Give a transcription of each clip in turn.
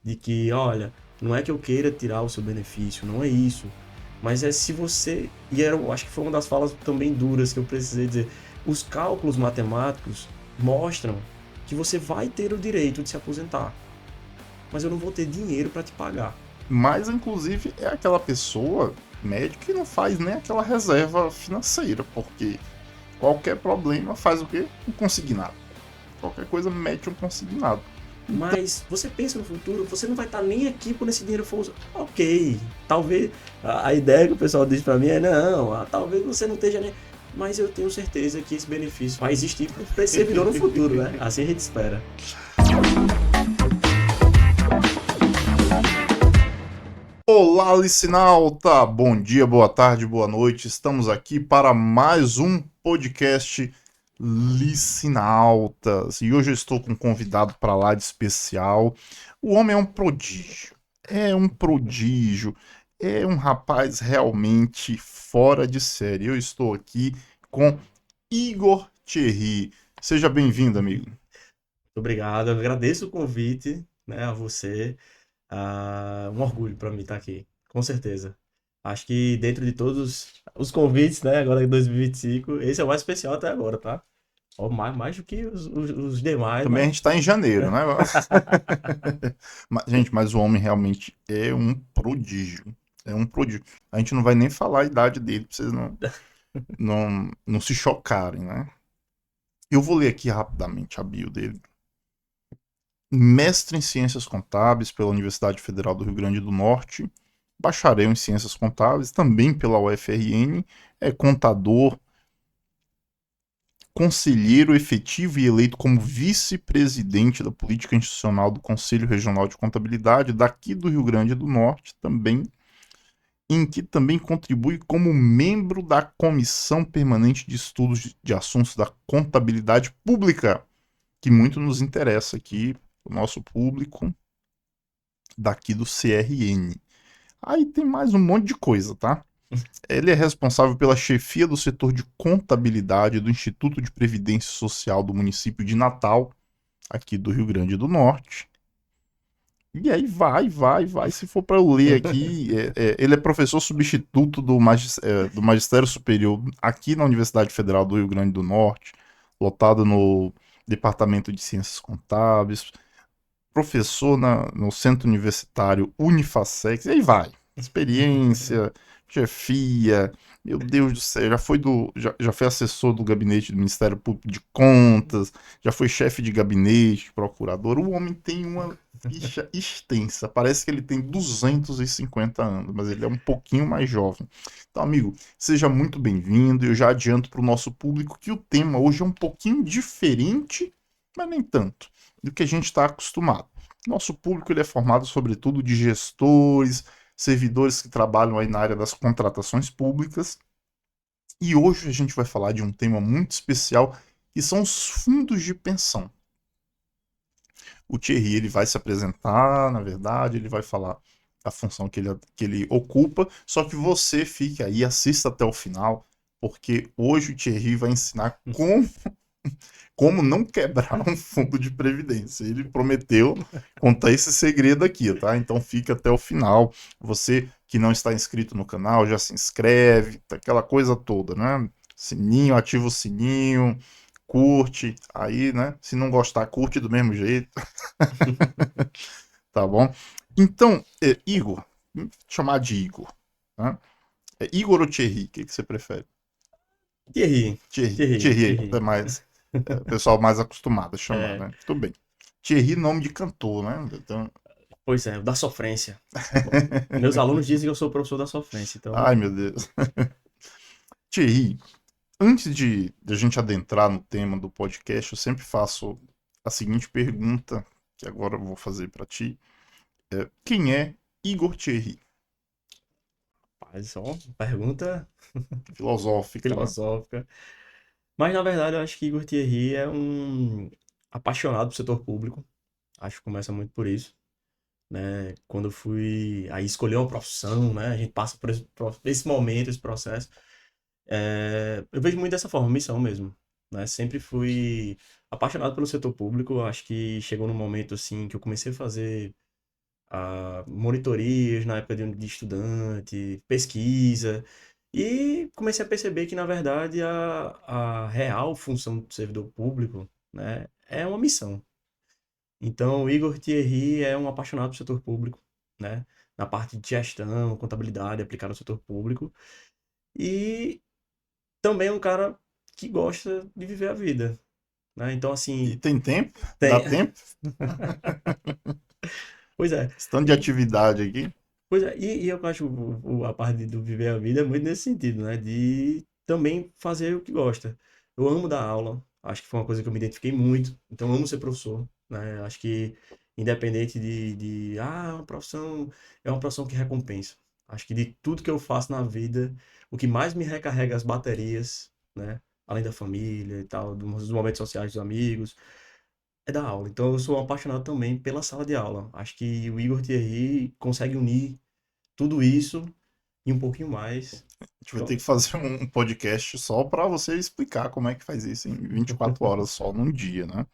de que, olha, não é que eu queira tirar o seu benefício, não é isso. Mas é se você. E eu acho que foi uma das falas também duras que eu precisei dizer. Os cálculos matemáticos mostram que você vai ter o direito de se aposentar, mas eu não vou ter dinheiro para te pagar. Mas, inclusive, é aquela pessoa, médico, que não faz nem aquela reserva financeira, porque qualquer problema faz o quê? Um consignado. Qualquer coisa mete um consignado. Então, Mas você pensa no futuro, você não vai estar nem aqui quando esse dinheiro for usado. Ok, talvez a ideia que o pessoal diz para mim é: não, talvez você não esteja nem. Mas eu tenho certeza que esse benefício vai existir para esse servidor no futuro, né? Assim a gente espera. olá, licinalta! Bom dia, boa tarde, boa noite. Estamos aqui para mais um podcast Licinaltas. E hoje eu estou com um convidado para lá de especial. O homem é um prodígio. É um prodígio. É um rapaz realmente fora de série. Eu estou aqui com Igor Thierry. Seja bem-vindo, amigo. Muito obrigado, eu agradeço o convite, né, a você. Um orgulho para mim estar aqui, com certeza. Acho que dentro de todos os convites, né, agora em 2025, esse é o mais especial até agora, tá? Ó, mais do que os demais, Também a mas. gente está em janeiro, né? Gente, mas o homem realmente é um prodígio. É um prodígio. A gente não vai nem falar a idade dele pra vocês não se chocarem, né? Eu vou ler aqui rapidamente a bio dele. Mestre em Ciências Contábeis pela Universidade Federal do Rio Grande do Norte, bacharel em Ciências Contábeis também pela UFRN, é contador, conselheiro efetivo e eleito como vice-presidente da política institucional do Conselho Regional de Contabilidade daqui do Rio Grande do Norte, também em que também contribui como membro da Comissão Permanente de Estudos de Assuntos da Contabilidade Pública, que muito nos interessa aqui, o nosso público daqui do CRN. Aí tem mais um monte de coisa, tá? Ele é responsável pela chefia do setor de contabilidade do Instituto de Previdência Social do município de Natal, aqui do Rio Grande do Norte. E aí vai. Se for para eu ler aqui, ele é professor substituto do Magistério Superior aqui na Universidade Federal do Rio Grande do Norte, lotado no Departamento de Ciências Contábeis, professor no Centro Universitário Unifacex, e aí vai. Experiência, chefia, meu Deus do céu, já foi assessor do gabinete do Ministério Público de Contas, já foi chefe de gabinete, procurador. O homem tem uma ficha extensa, parece que ele tem 250 anos, mas ele é um pouquinho mais jovem. Então, amigo, seja muito bem-vindo. Eu já adianto para o nosso público que o tema hoje é um pouquinho diferente, mas nem tanto, do que a gente está acostumado. Nosso público ele é formado, sobretudo, de gestores, servidores que trabalham aí na área das contratações públicas. E hoje a gente vai falar de um tema muito especial, que são os fundos de pensão. O Thierry ele vai se apresentar, na verdade, ele vai falar a função que ele ocupa, só que você fique aí, assista até o final, porque hoje o Thierry vai ensinar como não quebrar um fundo de previdência. Ele prometeu contar esse segredo aqui, tá? Então fica até o final. Você que não está inscrito no canal, já se inscreve, aquela coisa toda, né? Sininho, ativa o sininho, curte, aí, né? Se não gostar, curte do mesmo jeito, tá bom? Então, Igor, chamar de Igor, né? Igor ou Thierry, o que você prefere? Thierry, Thierry, Thierry, Thierry é Thierry. mais o pessoal mais acostumado a chamar, É, né? Tudo bem. Thierry, nome de cantor, né? Então... pois é, o da sofrência. Meus alunos dizem que eu sou o professor da sofrência, Ai, então. meu Deus. Thierry, antes de a gente adentrar no tema do podcast, eu sempre faço a seguinte pergunta, que agora eu vou fazer para ti. Quem é Igor Thierry? Rapaz, só uma pergunta Filosófica, né? filosófica. Mas na verdade eu acho que Igor Thierry é um apaixonado por setor público. Acho que começa muito por isso, né? Quando eu fui aí escolher uma profissão, né? A gente passa por esse momento, esse processo. Eu vejo muito dessa forma, missão mesmo, né? Sempre fui apaixonado pelo setor público. Acho que chegou num momento assim que eu comecei a fazer. monitorias na época de estudante, pesquisa, e comecei a perceber que, na verdade, a real função do servidor público, né, é uma missão. Então, o Igor Thierry é um apaixonado do setor público, né, na parte de gestão, contabilidade aplicada ao setor público, e também é um cara que gosta de viver a vida, né? Então, E assim, tem tempo? Dá tem. tempo? Pois é. Esse tanto de atividade aqui. Pois é, e eu acho a parte do viver a vida é muito nesse sentido, né? De também fazer o que gosta. Eu amo dar aula, acho que foi uma coisa que eu me identifiquei muito, então eu amo ser professor, né? Acho que independente é uma profissão que recompensa. Acho que de tudo que eu faço na vida, o que mais me recarrega as baterias, né? Além da família e tal, dos momentos sociais dos amigos, é dar aula. Então eu sou apaixonado também pela sala de aula. Acho que o Igor Thierry consegue unir tudo isso e um pouquinho mais. A gente vai ter que fazer um podcast só para você explicar como é que faz isso em 24 horas só num dia, né?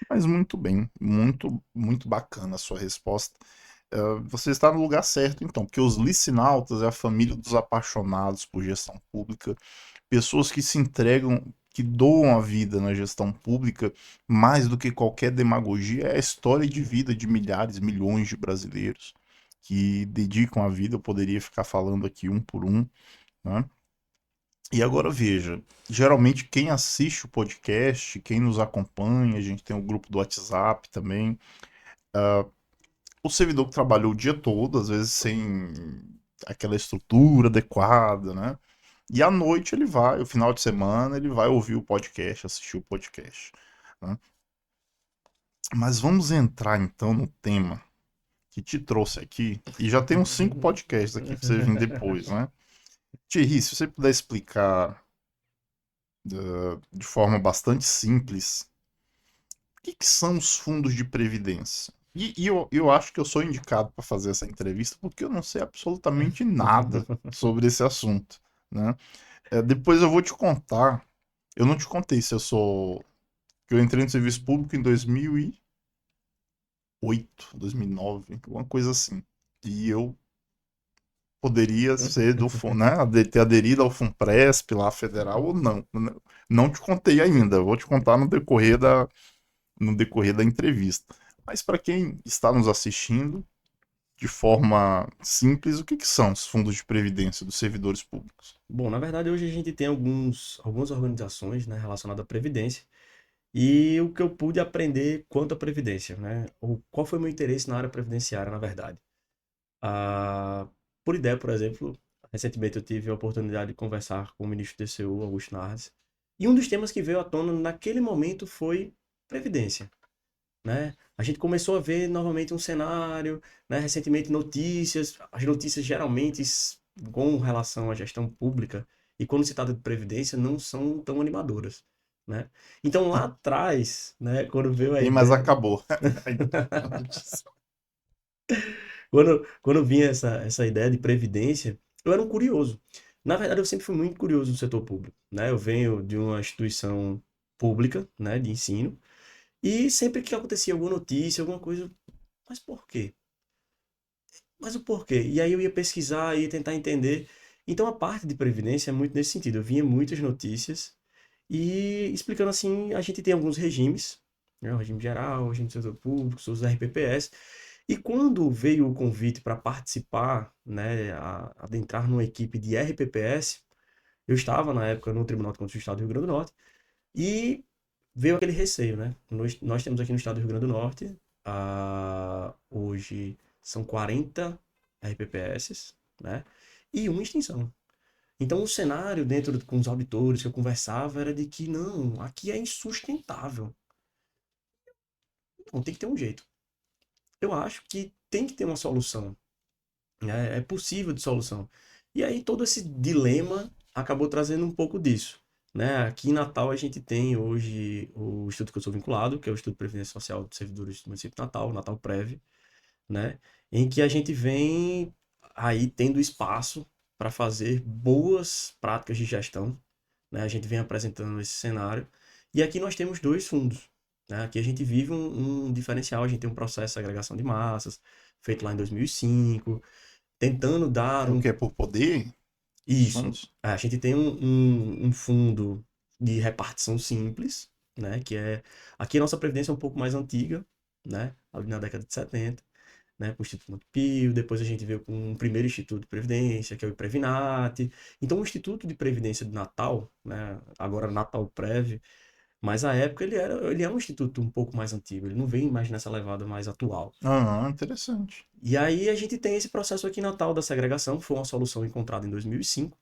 Mas muito bem, muito, muito bacana a sua resposta. Você está no lugar certo, então, porque os licinautas é a família dos apaixonados por gestão pública, pessoas que se entregam, que doam a vida na gestão pública, mais do que qualquer demagogia, é a história de vida de milhares, milhões de brasileiros que dedicam a vida. Eu poderia ficar falando aqui um por um, né? E agora veja, geralmente quem assiste o podcast, quem nos acompanha, a gente tem um grupo do WhatsApp também, o servidor que trabalhou o dia todo, às vezes sem aquela estrutura adequada, né? E à noite ele vai, o final de semana, ele vai ouvir o podcast, assistir o podcast, né? Mas vamos entrar então no tema que te trouxe aqui, e já tem uns 5 podcasts aqui pra você vir depois, né? Thierry, se você puder explicar de forma bastante simples o que são os fundos de previdência. E eu acho que eu sou indicado para fazer essa entrevista porque eu não sei absolutamente nada sobre esse assunto, né? Depois eu vou te contar. Eu não te contei se eu sou. Que eu entrei no serviço público em 2008, 2009, alguma coisa assim. E eu poderia ser do né, ter aderido ao Funpresp lá federal ou não. Não te contei ainda. Eu vou te contar no decorrer da entrevista. Mas para quem está nos assistindo, de forma simples, o que são os fundos de previdência dos servidores públicos? Bom, na verdade, hoje a gente tem algumas organizações, né, relacionadas à Previdência. E o que eu pude aprender quanto à Previdência, né? Qual foi o meu interesse na área previdenciária, na verdade? Ah, por ideia, por exemplo, recentemente eu tive a oportunidade de conversar com o ministro do TCU, Augusto Nardes. E um dos temas que veio à tona naquele momento foi Previdência, né? A gente começou a ver novamente um cenário, né? Recentemente notícias, as notícias geralmente com relação à gestão pública e quando se trata de previdência não são tão animadoras, né? Então lá atrás, né, quando veio a Sim, mas ideia, acabou. quando vinha essa ideia de previdência, eu era um curioso. Na verdade, eu sempre fui muito curioso do setor público, né? Eu venho de uma instituição pública, né, de ensino, e sempre que acontecia alguma notícia, alguma coisa, mas por quê? Mas o porquê? E aí eu ia pesquisar, ia tentar entender. Então a parte de previdência é muito nesse sentido. Eu vinha muitas notícias e explicando assim, a gente tem alguns regimes, né? O regime geral, o regime do setor público, os RPPS. E quando veio o convite para participar, né, adentrar numa equipe de RPPS, eu estava na época no Tribunal de Contas do Estado do Rio Grande do Norte e veio aquele receio, né? Nós temos aqui no estado do Rio Grande do Norte, hoje são 40 RPPS, né? E uma extinção. Então o cenário com os auditores que eu conversava era de que não, aqui é insustentável. Não, tem que ter um jeito. Eu acho que tem que ter uma solução, né? É possível de solução. E aí todo esse dilema acabou trazendo um pouco disso, né? Aqui em Natal a gente tem hoje o instituto que eu sou vinculado, que é o Instituto de Previdência Social dos Servidores do município de Natal, Natal Prev, né? Em que a gente vem aí tendo espaço para fazer boas práticas de gestão, né? A gente vem apresentando esse cenário. E aqui nós temos dois fundos, né? Aqui a gente vive um diferencial, a gente tem um processo de agregação de massas, feito lá em 2005, tentando dar É o um. que é por poder? Os Isso. fundos? A gente tem um fundo de repartição simples, né? Que é. Aqui a nossa Previdência é um pouco mais antiga, né? Ali na década de 70, né? Com o Instituto Montepio, depois a gente veio com o primeiro Instituto de Previdência, que é o Previnat. Então, o Instituto de Previdência de Natal, né? Agora Natal Prev, mas à época ele é um instituto um pouco mais antigo, ele não vem mais nessa levada mais atual. Ah, interessante. E aí a gente tem esse processo aqui em Natal da segregação, que foi uma solução encontrada em 2005,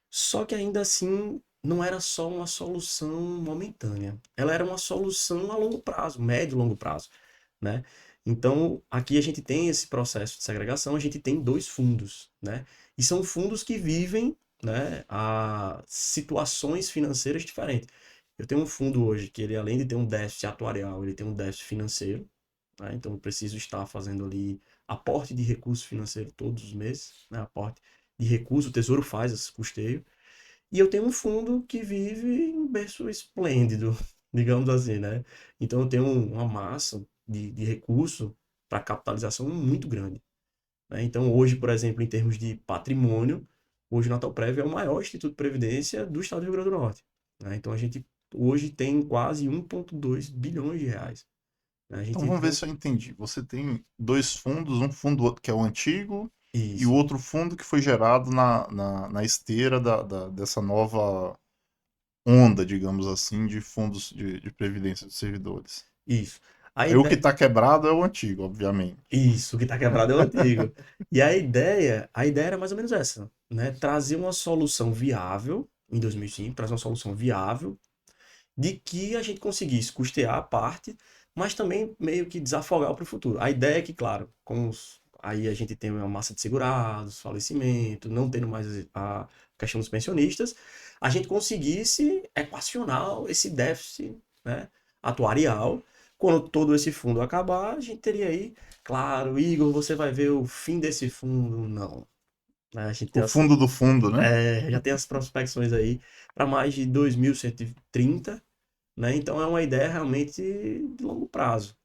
só que ainda assim não era só uma solução momentânea, ela era uma solução a longo prazo, médio e longo prazo, né? Então, aqui a gente tem esse processo de segregação, a gente tem dois fundos, né? E são fundos que vivem, né, a situações financeiras diferentes. Eu tenho um fundo hoje que ele, além de ter um déficit atuarial, ele tem um déficit financeiro, né? Então, eu preciso estar fazendo ali aporte de recurso financeiro todos os meses, né? Aporte de recurso, o Tesouro faz esse custeio. E eu tenho um fundo que vive em um berço esplêndido, digamos assim, né? Então, eu tenho uma massa de recurso para capitalização muito grande, né? Então, hoje, por exemplo, em termos de patrimônio, hoje o Natalprev é o maior instituto de previdência do estado do Rio Grande do Norte, né? Então, a gente hoje tem quase 1,2 bilhões de reais, né? A Então gente vamos ver tem se eu entendi. Você tem dois fundos, um fundo que é o antigo e o isso. outro fundo que foi gerado na esteira dessa nova onda, digamos assim, de fundos de previdência dos servidores. Isso. A Aí o que ideia, está quebrado é o antigo, obviamente. isso, o que está quebrado é o antigo. E a ideia era mais ou menos essa, né? Trazer uma solução viável em 2005, trazer uma solução viável de que a gente conseguisse custear a parte, mas também meio que desafogar para o futuro. A ideia é que, claro, aí a gente tem uma massa de segurados, falecimento, não tendo mais a questão dos pensionistas, a gente conseguisse equacionar esse déficit, né, atuarial. Quando todo esse fundo acabar, a gente teria aí, claro, Igor, você vai ver o fim desse fundo. Não, né? A gente O tem fundo do fundo, né? já tem as prospecções aí para mais de 2130, né? Então é uma ideia realmente de longo prazo,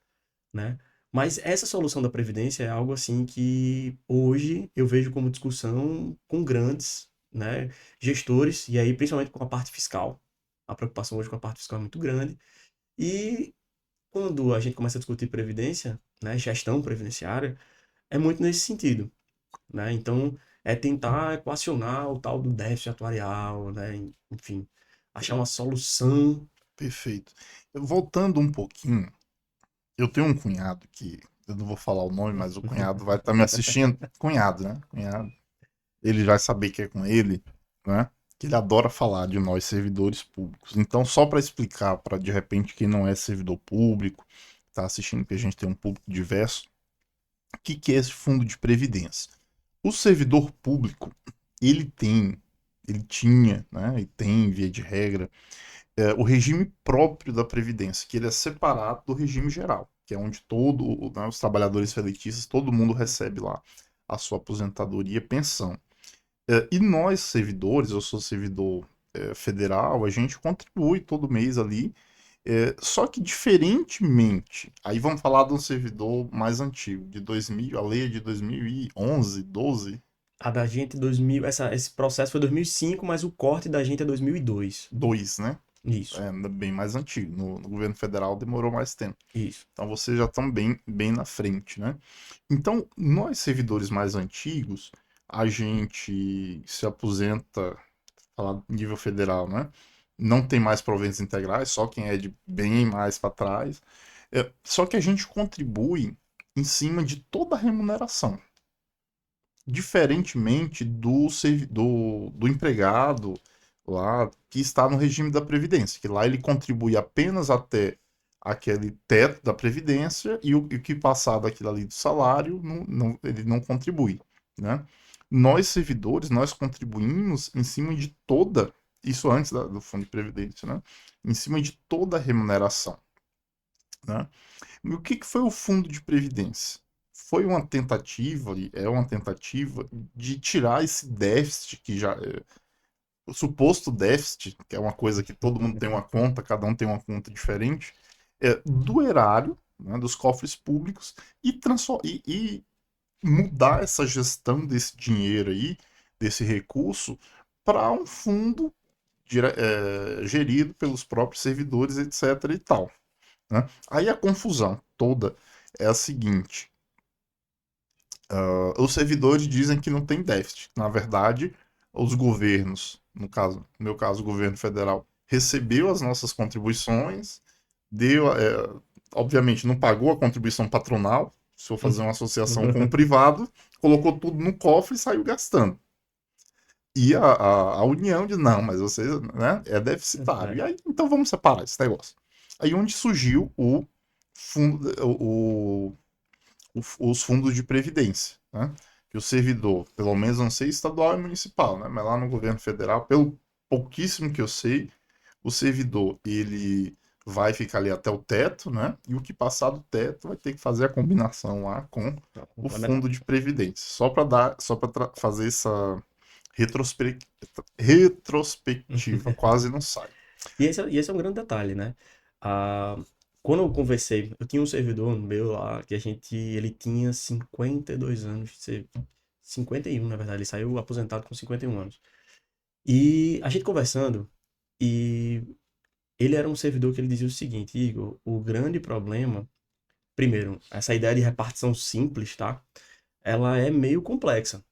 né? Mas essa solução da previdência é algo assim que hoje eu vejo como discussão com grandes, né, gestores e aí principalmente com a parte fiscal. A preocupação hoje com a parte fiscal é muito grande e quando a gente começa a discutir previdência, né, gestão previdenciária, é muito nesse sentido, né? Então, é tentar equacionar o tal do déficit atuarial, né? Enfim, achar uma solução. Perfeito. Voltando um pouquinho, eu tenho um cunhado que, eu não vou falar o nome, mas o cunhado vai estar me assistindo. Cunhado, né? Cunhado. Ele vai saber que é com ele, né? Que ele adora falar de nós servidores públicos. Então, só para explicar para de repente quem não é servidor público, está assistindo que a gente tem um público diverso, o que é esse fundo de previdência? O servidor público, ele tem, ele tinha, né? E tem, via de regra, o regime próprio da previdência, que ele é separado do regime geral, que é onde né, os trabalhadores felicitistas, todo mundo recebe lá a sua aposentadoria e pensão. E nós, servidores, eu sou servidor federal, a gente contribui todo mês ali. Só que diferentemente, aí vamos falar de um servidor mais antigo, de 2000, a lei é de 2011, 12, A da gente 2000, esse processo foi 2005, mas o corte da gente é 2002. 2, né? Isso, É ainda bem mais antigo. No governo federal demorou mais tempo. isso. Então vocês já estão bem na frente, né? Então, nós servidores mais antigos, a gente se aposenta, falar nível federal, né? Não tem mais proventos integrais, só quem é de bem mais para trás. Só que a gente contribui em cima de toda a remuneração. Diferentemente do empregado lá que está no regime da Previdência, que lá ele contribui apenas até aquele teto da Previdência e o que passar daquilo ali do salário, ele não contribui, né? Nós, servidores, nós contribuímos em cima de toda, isso antes do Fundo de Previdência, né? Em cima de toda a remuneração, né? E o que foi o Fundo de Previdência? Foi uma tentativa, e é uma tentativa, de tirar esse déficit que já. O suposto déficit, que é uma coisa que todo mundo tem uma conta, cada um tem uma conta diferente, do erário, né, dos cofres públicos, e mudar essa gestão desse dinheiro aí, desse recurso, para um fundo gerido pelos próprios servidores, etc. e tal. Né? Aí a confusão toda é a seguinte: os servidores dizem que não tem déficit. Na verdade, os governos, no meu caso, o governo federal, recebeu as nossas contribuições, deu, obviamente, não pagou a contribuição patronal, se for fazer uma associação com o privado, colocou tudo no cofre e saiu gastando. E a União diz, não, mas você, né, é deficitário. E aí, então vamos separar esse negócio. Aí onde surgiu fundo, os fundos de previdência, né? Que o servidor, pelo menos não sei estadual e municipal, né? Mas lá no governo federal, pelo pouquíssimo que eu sei, o servidor, ele vai ficar ali até o teto, né? E o que passar do teto vai ter que fazer a combinação lá com o fundo de previdência. Só para fazer essa retrospectiva, quase não sai. E esse é um grande detalhe, né? Ah, quando eu conversei, eu tinha um servidor meu lá que ele tinha 52 anos, 51 na verdade, ele saiu aposentado com 51 anos. E a gente conversando, e ele era um servidor que ele dizia o seguinte: Igor, o grande problema, primeiro, essa ideia de repartição simples, tá? Ela é meio complexa.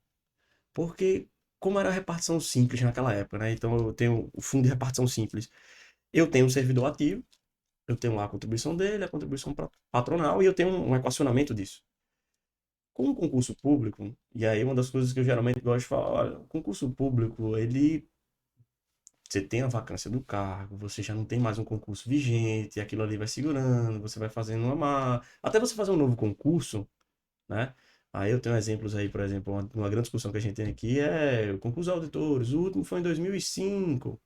Porque, como era a repartição simples naquela época, né? Então eu tenho o fundo de repartição simples. Eu tenho um servidor ativo, eu tenho lá a contribuição dele, a contribuição patronal, e eu tenho um equacionamento disso. Com o concurso público, e aí uma das coisas que eu geralmente gosto de falar, olha, o concurso público, você tem a vacância do cargo, você já não tem mais um concurso vigente, aquilo ali vai segurando, você vai fazendo até você fazer um novo concurso, né? Aí eu tenho exemplos aí, por exemplo, uma grande discussão que a gente tem aqui é o concurso de auditores, o último foi em 2005.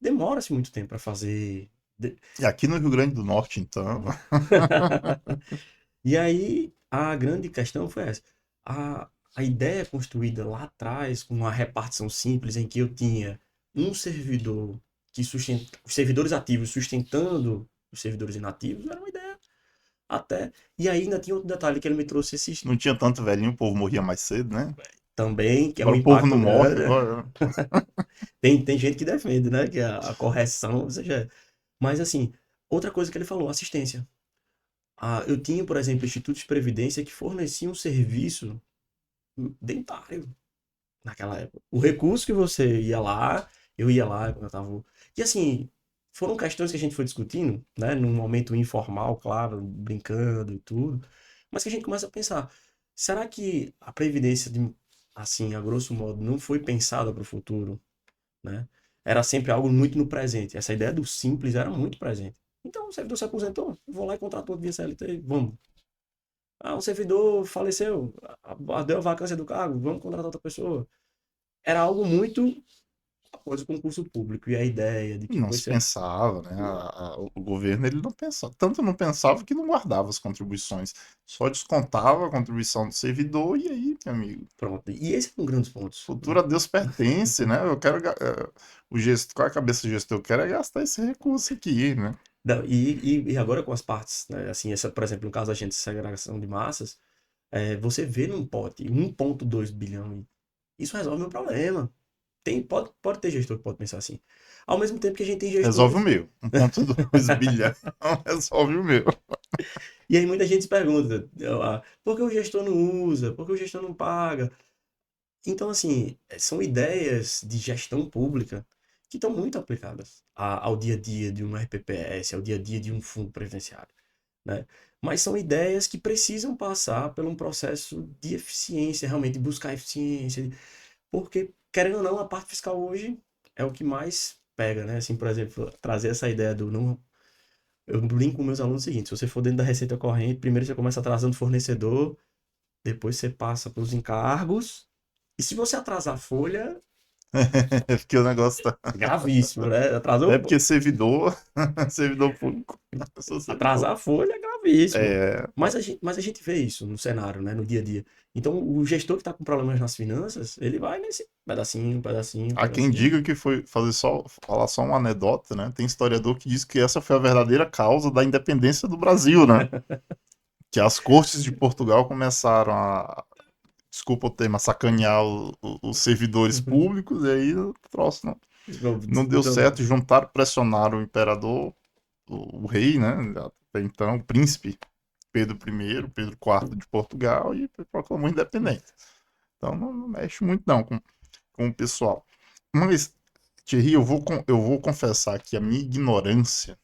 Demora-se muito tempo para fazer. E aqui no Rio Grande do Norte, então. E aí, a grande questão foi essa. A ideia construída lá atrás, com uma repartição simples, em que eu tinha um servidor que sustenta, os servidores ativos sustentando os servidores inativos, era uma ideia até. E aí ainda tinha outro detalhe que ele me trouxe esses Não tinha tanto velhinho, o povo morria mais cedo, né? também, que é um Agora o povo impacto não morre, grande. agora. Tem gente que defende, né? Que a correção seja. Mas assim, outra coisa que ele falou, assistência. Eu tinha, por exemplo, institutos de previdência que forneciam um serviço dentário naquela época. O recurso que você ia lá, eu ia lá quando eu tava. E assim, foram questões que a gente foi discutindo, né? Num momento informal, claro, brincando e tudo. Mas que a gente começa a pensar, será que a previdência, assim, a grosso modo, não foi pensada para o futuro, né? Era sempre algo muito no presente. Essa ideia do simples era muito presente. Então, o servidor se aposentou, vou lá e contrato outro via CLT, vamos. Um servidor faleceu, deu a vacância do cargo, vamos contratar outra pessoa. Era algo muito após o concurso público e a ideia de que Não foi se ser. pensava, né? O governo ele não pensava, tanto não pensava que não guardava as contribuições, só descontava a contribuição do servidor e aí, meu amigo, Pronto. E esse é um grande ponto, futuro né? a Deus pertence, né? Eu quero o gesto, qual é a cabeça do gestor? Eu quero é gastar esse recurso aqui, né? E agora com as partes, né? Assim, por exemplo, no caso da gente de segregação de massas, você vê num pote 1,2 bilhão, isso resolve meu problema. Pode ter gestor que pode pensar assim. Ao mesmo tempo que a gente tem Resolve o gestores. meu. 1,2 bilhão resolve o meu. E aí muita gente se pergunta, por que o gestor não usa? Por que o gestor não paga? Então, assim, são ideias de gestão pública que estão muito aplicadas ao dia a dia de um RPPS, ao dia a dia de um fundo previdenciário, né? Mas são ideias que precisam passar por um processo de eficiência, realmente, de buscar eficiência, porque, querendo ou não, a parte fiscal hoje é o que mais pega, né? Assim, por exemplo, trazer essa ideia do não. Eu brinco com meus alunos o seguinte: se você for dentro da receita corrente, primeiro você começa atrasando o fornecedor, depois você passa pelos encargos, e se você atrasar a folha, Porque o negócio tá. gravíssimo, né? Até porque servidor, servidor público, eu sou servidor. Atrasar a folha é gravíssimo. É, Mas a gente vê isso no cenário, né? No dia a dia. Então, o gestor que está com problemas nas finanças, ele vai nesse pedacinho, pedacinho, há quem pedacinho. diga que foi falar só uma anedota, né? Tem historiador que diz que essa foi a verdadeira causa da independência do Brasil, né? Que as cortes de Portugal começaram desculpa o tema, sacanear os servidores públicos, e aí o troço não deu Então, certo, juntaram, pressionaram o imperador, o rei, né, até então, o príncipe Pedro I, Pedro IV de Portugal, e proclamou independência. Então não mexe muito não com o pessoal. Mas, Thierry, eu vou confessar que a minha ignorância,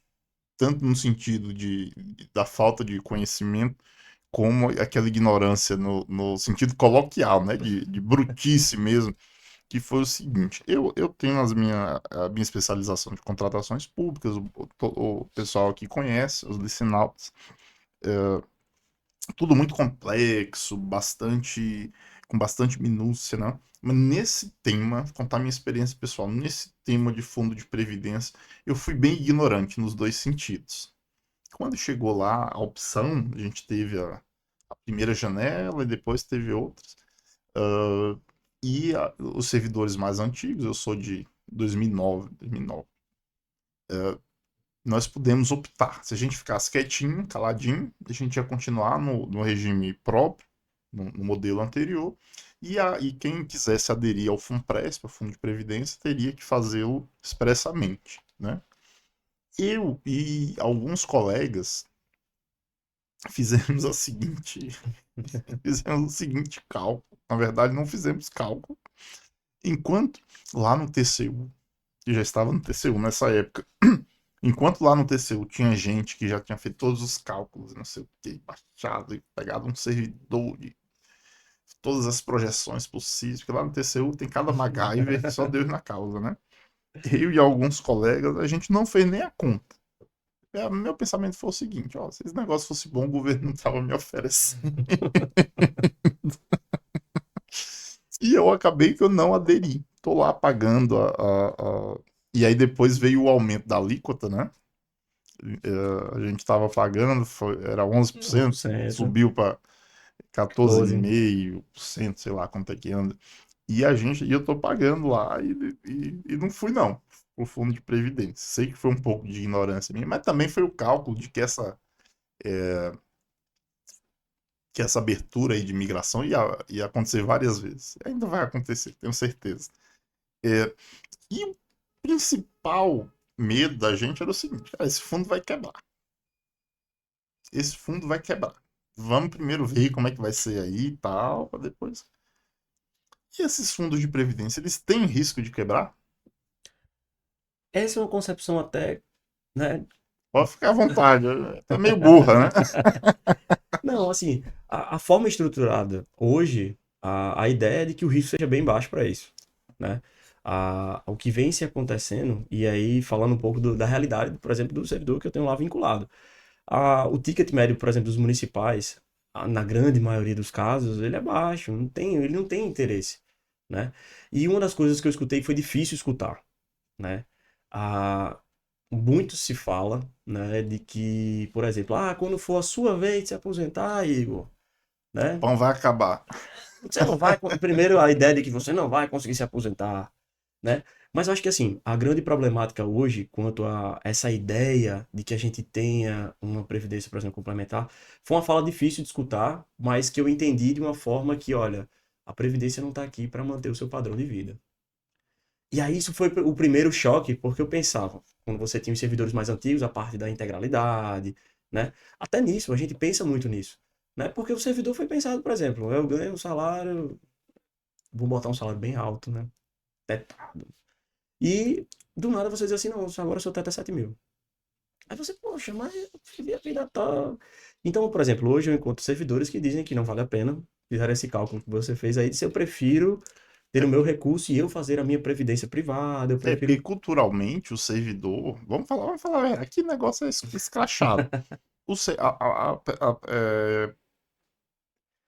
tanto no sentido da falta de conhecimento, como aquela ignorância no sentido coloquial, né, de brutice mesmo, que foi o seguinte: eu tenho a minha especialização de contratações públicas, o pessoal aqui conhece, os licinautas, tudo muito complexo, com bastante minúcia, né? Mas nesse tema, contar minha experiência pessoal, nesse tema de fundo de previdência, eu fui bem ignorante nos dois sentidos. Quando chegou lá a opção, a gente teve a primeira janela e depois teve outras. ah, os servidores mais antigos, eu sou de 2009, nós pudemos optar. Se a gente ficasse quietinho, caladinho, a gente ia continuar no regime próprio, no modelo anterior, e quem quisesse aderir ao FUNPRES, para o Fundo de Previdência, teria que fazê-lo expressamente, né? Eu e alguns colegas fizemos a seguinte, fizemos o seguinte cálculo. Na verdade, não fizemos cálculo. Enquanto lá no TCU, que já estava no TCU nessa época, enquanto lá no TCU tinha gente que já tinha feito todos os cálculos, não sei o que, baixado e pegado um servidor de todas as projeções possíveis, porque lá no TCU tem cada MacGyver que só Deus na causa, né? Eu e alguns colegas, a gente não fez nem a conta. Meu pensamento foi o seguinte: ó, se esse negócio fosse bom, o governo não estava me oferecendo. E eu acabei que eu não aderi. Tô lá pagando E aí depois veio o aumento da alíquota, né? A gente estava pagando, era 11%, 11%, subiu para 14%. 14,5%, sei lá quanto é que anda. E eu tô pagando lá e não fui não, o fundo de previdência. Sei que foi um pouco de ignorância minha, mas também foi o cálculo de que essa abertura aí de migração ia acontecer várias vezes. Ainda vai acontecer, tenho certeza. É, e o principal medo da gente era o seguinte: cara, esse fundo vai quebrar. Esse fundo vai quebrar. Vamos primeiro ver como é que vai ser aí e tal, para depois. E esses fundos de previdência, eles têm risco de quebrar? Essa é uma concepção até, né? Pode ficar à vontade, tá meio burra, né? Não, assim, a forma estruturada hoje, a ideia é de que o risco seja bem baixo para isso, né? O que vem se acontecendo, e aí falando um pouco da realidade, por exemplo, do servidor que eu tenho lá vinculado. O ticket médio, por exemplo, dos municipais, na grande maioria dos casos, ele é baixo, ele não tem interesse, né? E uma das coisas que eu escutei foi difícil escutar, né? Ah, muito se fala, né, de que, por exemplo, quando for a sua vez de se aposentar, Igor, O né? pão vai acabar. Você não vai, primeiro a ideia de que você não vai conseguir se aposentar, né? Mas eu acho que assim, a grande problemática hoje, quanto a essa ideia de que a gente tenha uma previdência, por exemplo, complementar, foi uma fala difícil de escutar, mas que eu entendi de uma forma que, olha, a previdência não está aqui para manter o seu padrão de vida. E aí isso foi o primeiro choque, porque eu pensava, quando você tinha os servidores mais antigos, a parte da integralidade, né? Até nisso, a gente pensa muito nisso, né? Porque o servidor foi pensado, por exemplo, eu ganho um salário, vou botar um salário bem alto, né? Tetado. E do nada você diz assim, não, agora o seu teto é 7 mil. Aí você, poxa, mas eu vivi a vida toda. Então, por exemplo, hoje eu encontro servidores que dizem que não vale a pena, fizeram esse cálculo que você fez aí, de se eu prefiro ter o meu recurso e eu fazer a minha previdência privada, eu Porque prefiro. culturalmente o servidor. Vamos falar, que negócio é escrachado. O, se- a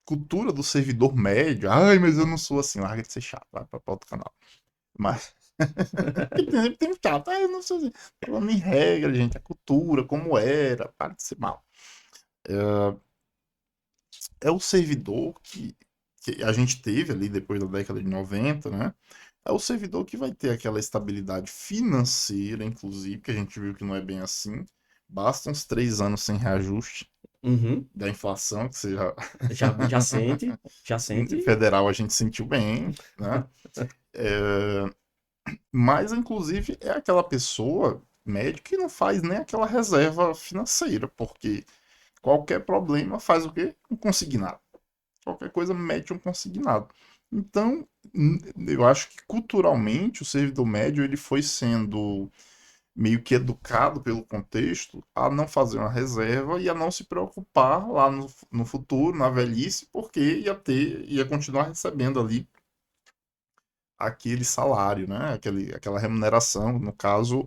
cultura do servidor médio. Ai, mas eu não sou assim, larga de ser chato, vai pra outro canal. Mas. Tem um chato, eu não sou assim. Falando em regra, gente, a cultura, como era, para de ser mal. É o servidor que a gente teve ali depois da década de 90, né? É o servidor que vai ter aquela estabilidade financeira, inclusive, que a gente viu que não é bem assim. Basta uns 3 anos sem reajuste. Uhum. da inflação, que você já... Já sente, já sente. federal a gente sentiu bem, né? É, mas, inclusive, é aquela pessoa, médico, que não faz nem aquela reserva financeira, porque qualquer problema faz o quê? Um consignado. Qualquer coisa mete um consignado. Então, eu acho que culturalmente o servidor médio ele foi sendo meio que educado pelo contexto a não fazer uma reserva e a não se preocupar lá no futuro, na velhice, porque ia continuar recebendo ali aquele salário, né? Aquela remuneração, no caso,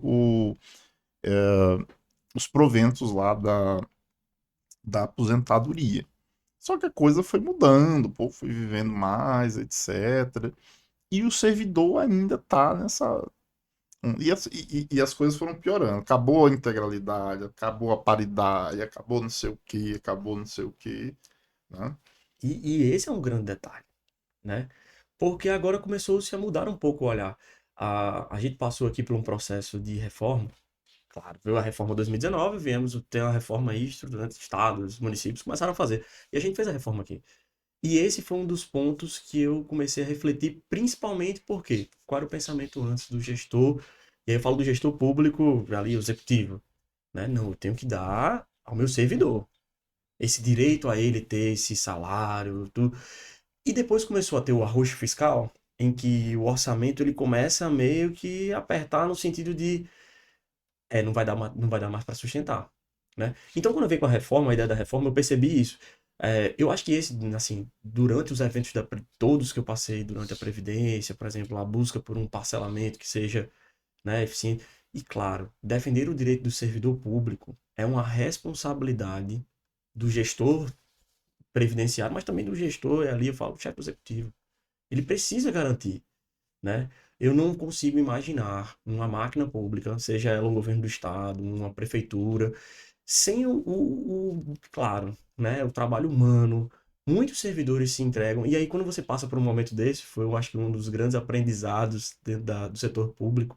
os proventos lá da aposentadoria. Só que a coisa foi mudando, o povo foi vivendo mais, etc. E o servidor ainda tá nessa. E as coisas foram piorando. Acabou a integralidade, acabou a paridade, acabou não sei o que, acabou não sei o que, né? E esse é um grande detalhe, né? Porque agora começou-se a mudar um pouco o olhar. A gente passou aqui por um processo de reforma. Claro, veio a reforma 2019, viemos ter uma reforma aí, estudantes, estados, municípios começaram a fazer. E a gente fez a reforma aqui. E esse foi um dos pontos que eu comecei a refletir, principalmente porque qual era o pensamento antes do gestor, e aí eu falo do gestor público, ali, o executivo, né? Não, eu tenho que dar ao meu servidor esse direito a ele ter esse salário, tudo. E depois começou a ter o arroxo fiscal, em que o orçamento ele começa a meio que apertar no sentido de não vai dar mais para sustentar, né? Então, quando eu venho com a reforma, a ideia da reforma, eu percebi isso. Eu acho que esse, assim, durante os eventos todos que eu passei durante a Previdência, por exemplo, a busca por um parcelamento que seja, né, eficiente, e claro, defender o direito do servidor público é uma responsabilidade do gestor previdenciário, mas também do gestor, ali eu falo, chefe executivo. Ele precisa garantir, né? Eu não consigo imaginar uma máquina pública, seja ela um governo do estado, uma prefeitura, sem claro, né, o trabalho humano. Muitos servidores se entregam. E aí, quando você passa por um momento desse, foi, eu acho que um dos grandes aprendizados dentro do setor público,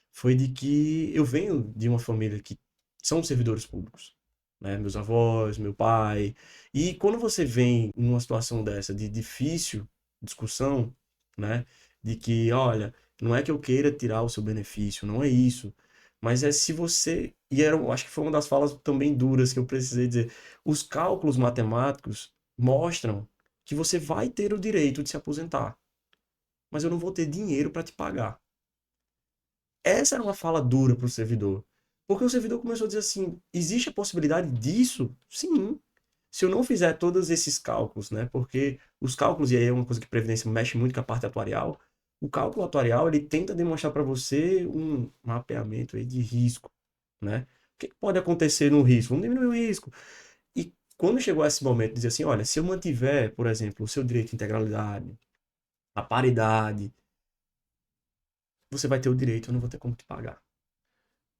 foi de que eu venho de uma família que são servidores públicos, né? Meus avós, meu pai. E quando você vem numa situação dessa de difícil discussão, né? De que, olha, não é que eu queira tirar o seu benefício, não é isso. Mas é se você. Eu acho que foi uma das falas também duras que eu precisei dizer. Os cálculos matemáticos mostram que você vai ter o direito de se aposentar, mas eu não vou ter dinheiro para te pagar. Essa era uma fala dura para o servidor. Porque o servidor começou a dizer assim: existe a possibilidade disso? Sim. Se eu não fizer todos esses cálculos, né? Porque os cálculos, e aí é uma coisa que a Previdência mexe muito com a parte atuarial, o cálculo atuarial ele tenta demonstrar para você um mapeamento aí de risco, né? O que pode acontecer no risco? Vamos diminuir o risco. E quando chegou a esse momento, de dizer assim: olha, se eu mantiver, por exemplo, o seu direito de integralidade, a paridade, você vai ter o direito, eu não vou ter como te pagar.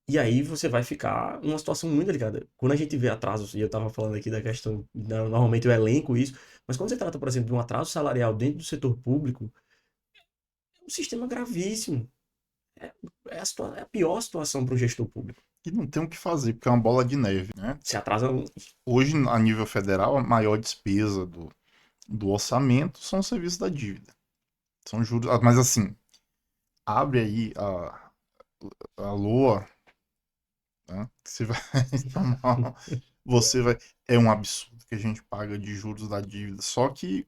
E aí você vai ficar numa situação muito delicada. Quando a gente vê atrasos, e eu estava falando aqui da questão, normalmente eu elenco isso, mas quando você trata, por exemplo, de um atraso salarial dentro do setor público, é um sistema gravíssimo. É, é a pior situação para o gestor público. E não tem o que fazer, porque é uma bola de neve, né? Se atrasa. Hoje, a nível federal, a maior despesa do orçamento são os serviços da dívida. São juros. Mas assim, abre aí a LOA, né? Que você vai tomar. Você vai. É um absurdo que a gente paga de juros da dívida. Só que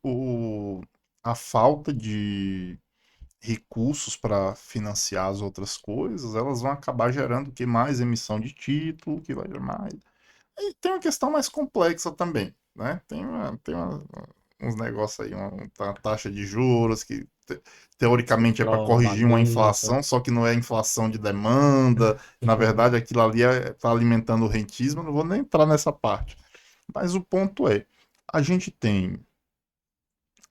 a falta de recursos para financiar as outras coisas, elas vão acabar gerando o que mais emissão de título, que vai gerar mais. E tem uma questão mais complexa também, né? Uns negócios aí, uma taxa de juros que Você teoricamente é para uma corrigir uma bagunça. inflação, só que não é inflação de demanda. Na verdade, aquilo ali está alimentando o rentismo. Eu não vou nem entrar nessa parte. Mas o ponto é, a gente tem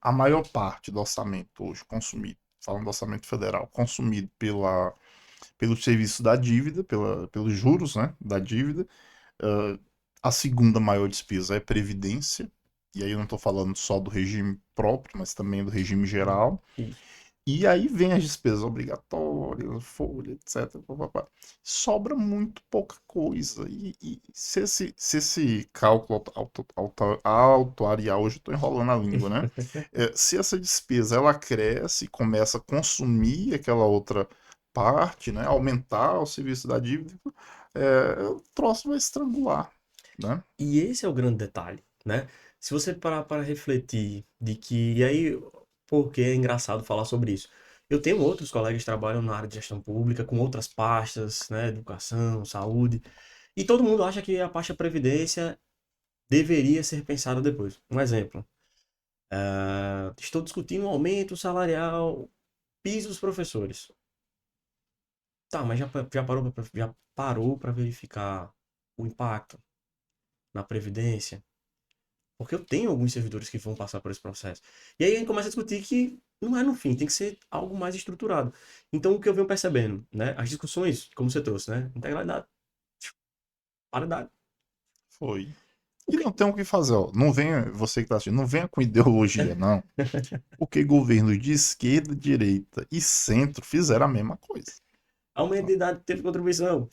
a maior parte do orçamento hoje consumido, falando do orçamento federal, consumido pelo serviço da dívida, pelos juros, né, da dívida. Uh, a segunda maior despesa é previdência, e aí eu não estou falando só do regime próprio, mas também do regime geral. Isso. E aí vem as despesas obrigatórias, folha, etc. Papapá. Sobra muito pouca coisa. E se esse cálculo autuarial, hoje eu estou enrolando a língua, né? Se essa despesa ela cresce e começa a consumir aquela outra parte, né? Aumentar o serviço da dívida, o troço vai estrangular, né? E esse é o grande detalhe, né? Se você parar para refletir de que, e aí, porque é engraçado falar sobre isso. Eu tenho outros colegas que trabalham na área de gestão pública, com outras pastas, né? Educação, saúde, e todo mundo acha que a pasta Previdência deveria ser pensada depois. Um exemplo, estou discutindo um aumento salarial, piso dos professores. Tá, mas já parou para verificar o impacto na Previdência? Porque eu tenho alguns servidores que vão passar por esse processo. E aí a gente começa a discutir que não é no fim, tem que ser algo mais estruturado. Então o que eu venho percebendo, né? As discussões, como você trouxe, né? Integralidade, paridade. Foi. O E que... não tem o que fazer, ó. Não venha, você que tá assistindo, não venha com ideologia, não. Porque governos de esquerda, direita e centro fizeram a mesma coisa. Aumento de idade teve contribuição.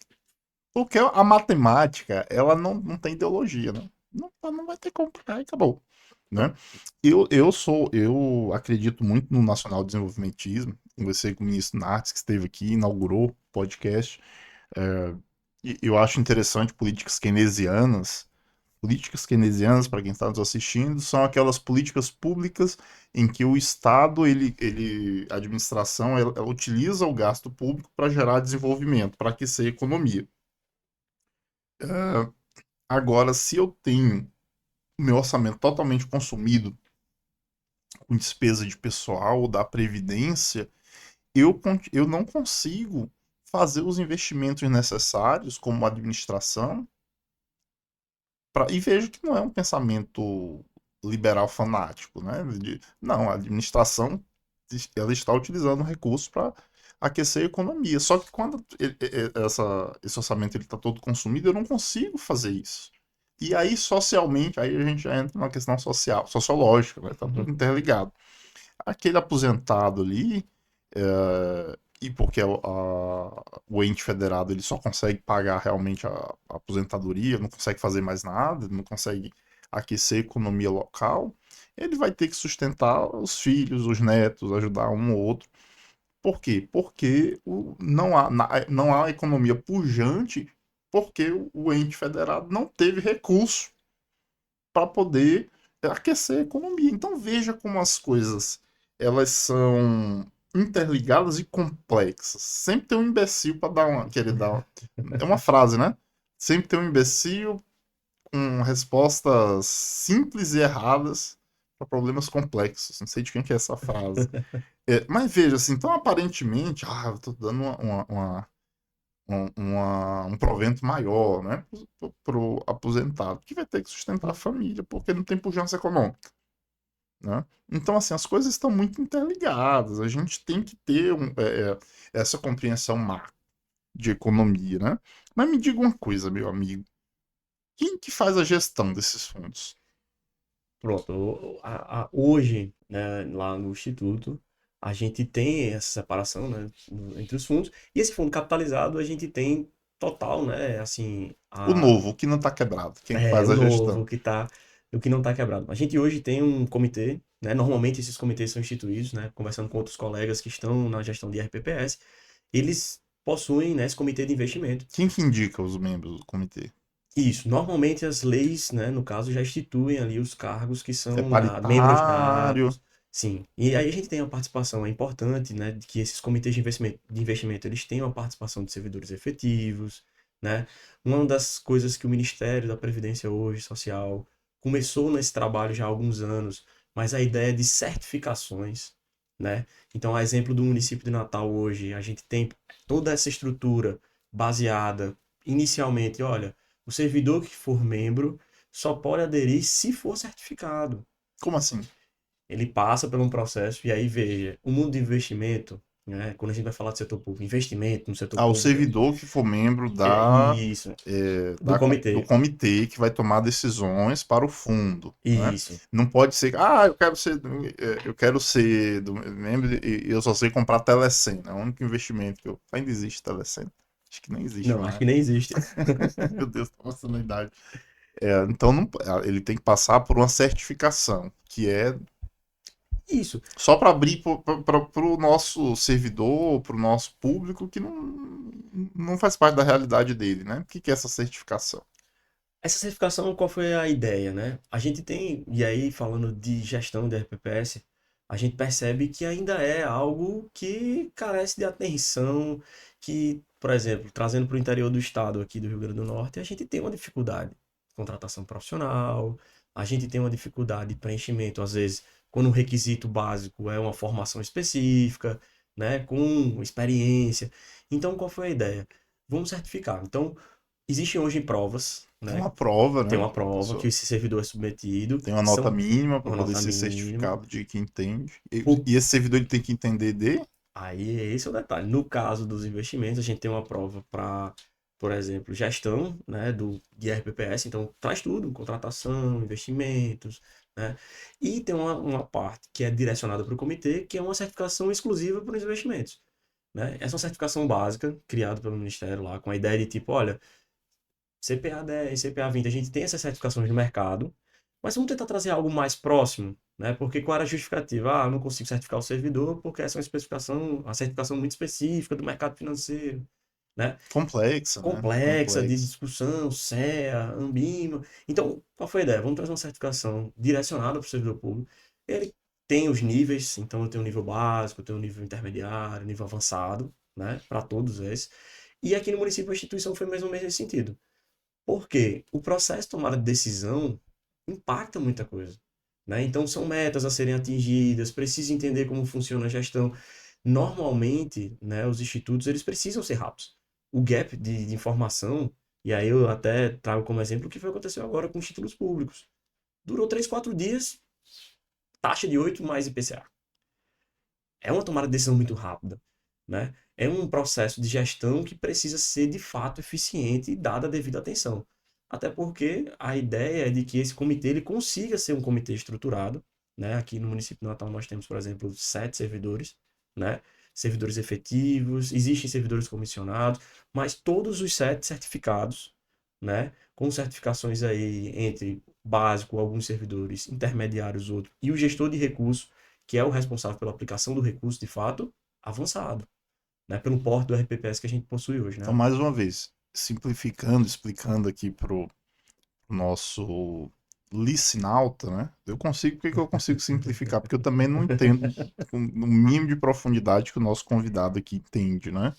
Porque a matemática, ela não tem ideologia, né? Não vai ter como, aí acabou, né? Eu acredito muito no nacional desenvolvimentismo. Conversei com o ministro Nartes, que esteve aqui, inaugurou o podcast. E eu acho interessante políticas keynesianas. Políticas keynesianas, para quem está nos assistindo, são aquelas políticas públicas em que o Estado, a administração, ela utiliza o gasto público para gerar desenvolvimento, para aquecer a economia. Agora, se eu tenho o meu orçamento totalmente consumido com despesa de pessoal ou da previdência, eu não consigo fazer os investimentos necessários como administração. E vejo que não é um pensamento liberal fanático, né? Não, a administração ela está utilizando recursos para aquecer a economia. Só que quando esse orçamento está todo consumido, eu não consigo fazer isso. E aí, socialmente, aí a gente já entra numa questão social, sociológica, né? Tá tudo Uhum. interligado. Aquele aposentado ali, e porque o ente federado ele só consegue pagar realmente a aposentadoria, não consegue fazer mais nada, não consegue aquecer a economia local, ele vai ter que sustentar os filhos, os netos, ajudar um ou outro. Por quê? Porque não há economia pujante, porque o ente federado não teve recurso para poder aquecer a economia. Então veja como as coisas elas são interligadas e complexas. Sempre tem um imbecil para querer dar é uma frase, né? Sempre tem um imbecil com respostas simples e erradas para problemas complexos. Não sei de quem que é essa frase. Mas veja assim, então aparentemente, eu tô dando um provento maior, né, para o aposentado, que vai ter que sustentar a família, porque não tem pujança econômica, né? Então, assim, as coisas estão muito interligadas, a gente tem que ter essa compreensão macro de economia, né? Mas me diga uma coisa, meu amigo, quem que faz a gestão desses fundos? Pronto, hoje, né, lá no Instituto, a gente tem essa separação, né, entre os fundos, e esse fundo capitalizado a gente tem total, né, assim, O novo, o que não está quebrado, quem que faz o a gestão? novo que tá, o que não está quebrado. A gente hoje tem um comitê, né, normalmente esses comitês são instituídos, né, conversando com outros colegas que estão na gestão de RPPS, eles possuem, né, esse comitê de investimento. Quem que indica os membros do comitê? Isso, normalmente as leis, né, no caso, já instituem ali os cargos que É são membros paritário? natos, sim. E aí a gente tem uma participação, é importante, né, de que esses comitês de investimento, eles tenham a participação de servidores efetivos, né. Uma das coisas que o Ministério da Previdência hoje, Social, começou nesse trabalho já há alguns anos, mas a ideia de certificações, né. Então, a exemplo do município de Natal hoje, a gente tem toda essa estrutura baseada inicialmente, olha, o servidor que for membro só pode aderir se for certificado. Como assim? Ele passa por um processo e aí veja, o mundo de investimento. né? Quando a gente vai falar do setor público, investimento no setor O público, servidor que for membro é isso, do do comitê. comitê que vai tomar decisões para o fundo, né? Isso. Não pode ser, eu quero ser membro e eu só sei comprar telecena. É o único investimento que eu. Ainda existe telecena? Acho que nem existe Não, acho mais. que nem existe. Meu Deus, tá passando a idade. Então ele tem que passar por uma certificação, que é Isso. só para abrir para o nosso servidor, para o nosso público, que não faz parte da realidade dele, né? O que é essa certificação? Essa certificação, qual foi a ideia, né? A gente tem, e aí falando de gestão de RPPS, a gente percebe que ainda é algo que carece de atenção, que, por exemplo, trazendo para o interior do estado aqui do Rio Grande do Norte, a gente tem uma dificuldade de contratação profissional, a gente tem uma dificuldade de preenchimento, às vezes, quando o requisito básico é uma formação específica, né, com experiência. Então, qual foi a ideia? Vamos certificar. Então, existem hoje provas, Tem né? uma prova, Tem né? uma A prova que pessoa esse servidor é submetido, tem uma nota são mínima para uma poder nota ser mínima. certificado de que entende. Por- E esse servidor ele tem que entender de. Aí esse é o detalhe. No caso dos investimentos, a gente tem uma prova para, por exemplo, gestão, né, de RPPS, então traz tudo, contratação, investimentos, né? E tem uma parte que é direcionada para o comitê, que é uma certificação exclusiva para os investimentos, né? Essa é uma certificação básica, criada pelo Ministério lá, com a ideia de tipo, olha, CPA 10, CPA 20, a gente tem essas certificações no mercado, mas vamos tentar trazer algo mais próximo, né? Porque qual era a justificativa? Ah, eu não consigo certificar o servidor porque essa é uma certificação muito específica do mercado financeiro, né? Complexa, né? Complexa, de Complexa. discussão, CEA, Anbima. Então, qual foi a ideia? Vamos trazer uma certificação direcionada para o servidor público. Ele tem os níveis, então eu tenho um nível básico, eu tenho um nível intermediário, nível avançado, né? Para todos esses. E aqui no município a instituição foi mais ou menos nesse sentido. Porque o processo de tomada de decisão impacta muita coisa, né? Então são metas a serem atingidas, precisa entender como funciona a gestão. Normalmente, né, os institutos eles precisam ser rápidos. O gap de informação, e aí eu até trago como exemplo o que foi aconteceu agora com os títulos públicos. Durou 3, 4 dias, taxa de 8 mais IPCA. É uma tomada de decisão muito rápida, né? É um processo de gestão que precisa ser de fato eficiente e dada a devida atenção. Até porque a ideia é de que esse comitê ele consiga ser um comitê estruturado, né? Aqui no município de Natal nós temos, por exemplo, 7 servidores, né? Servidores efetivos, existem servidores comissionados, mas todos os 7 certificados, né? Com certificações aí entre básico, alguns servidores, intermediários, outros, e o gestor de recursos que é o responsável pela aplicação do recurso de fato avançado, né? Pelo porte do RPPS que a gente possui hoje, Então, né? mais uma vez, simplificando, explicando aqui pro nosso licinauta, né? Por que que eu consigo simplificar? Porque eu também não entendo com o mínimo de profundidade que o nosso convidado aqui entende, né?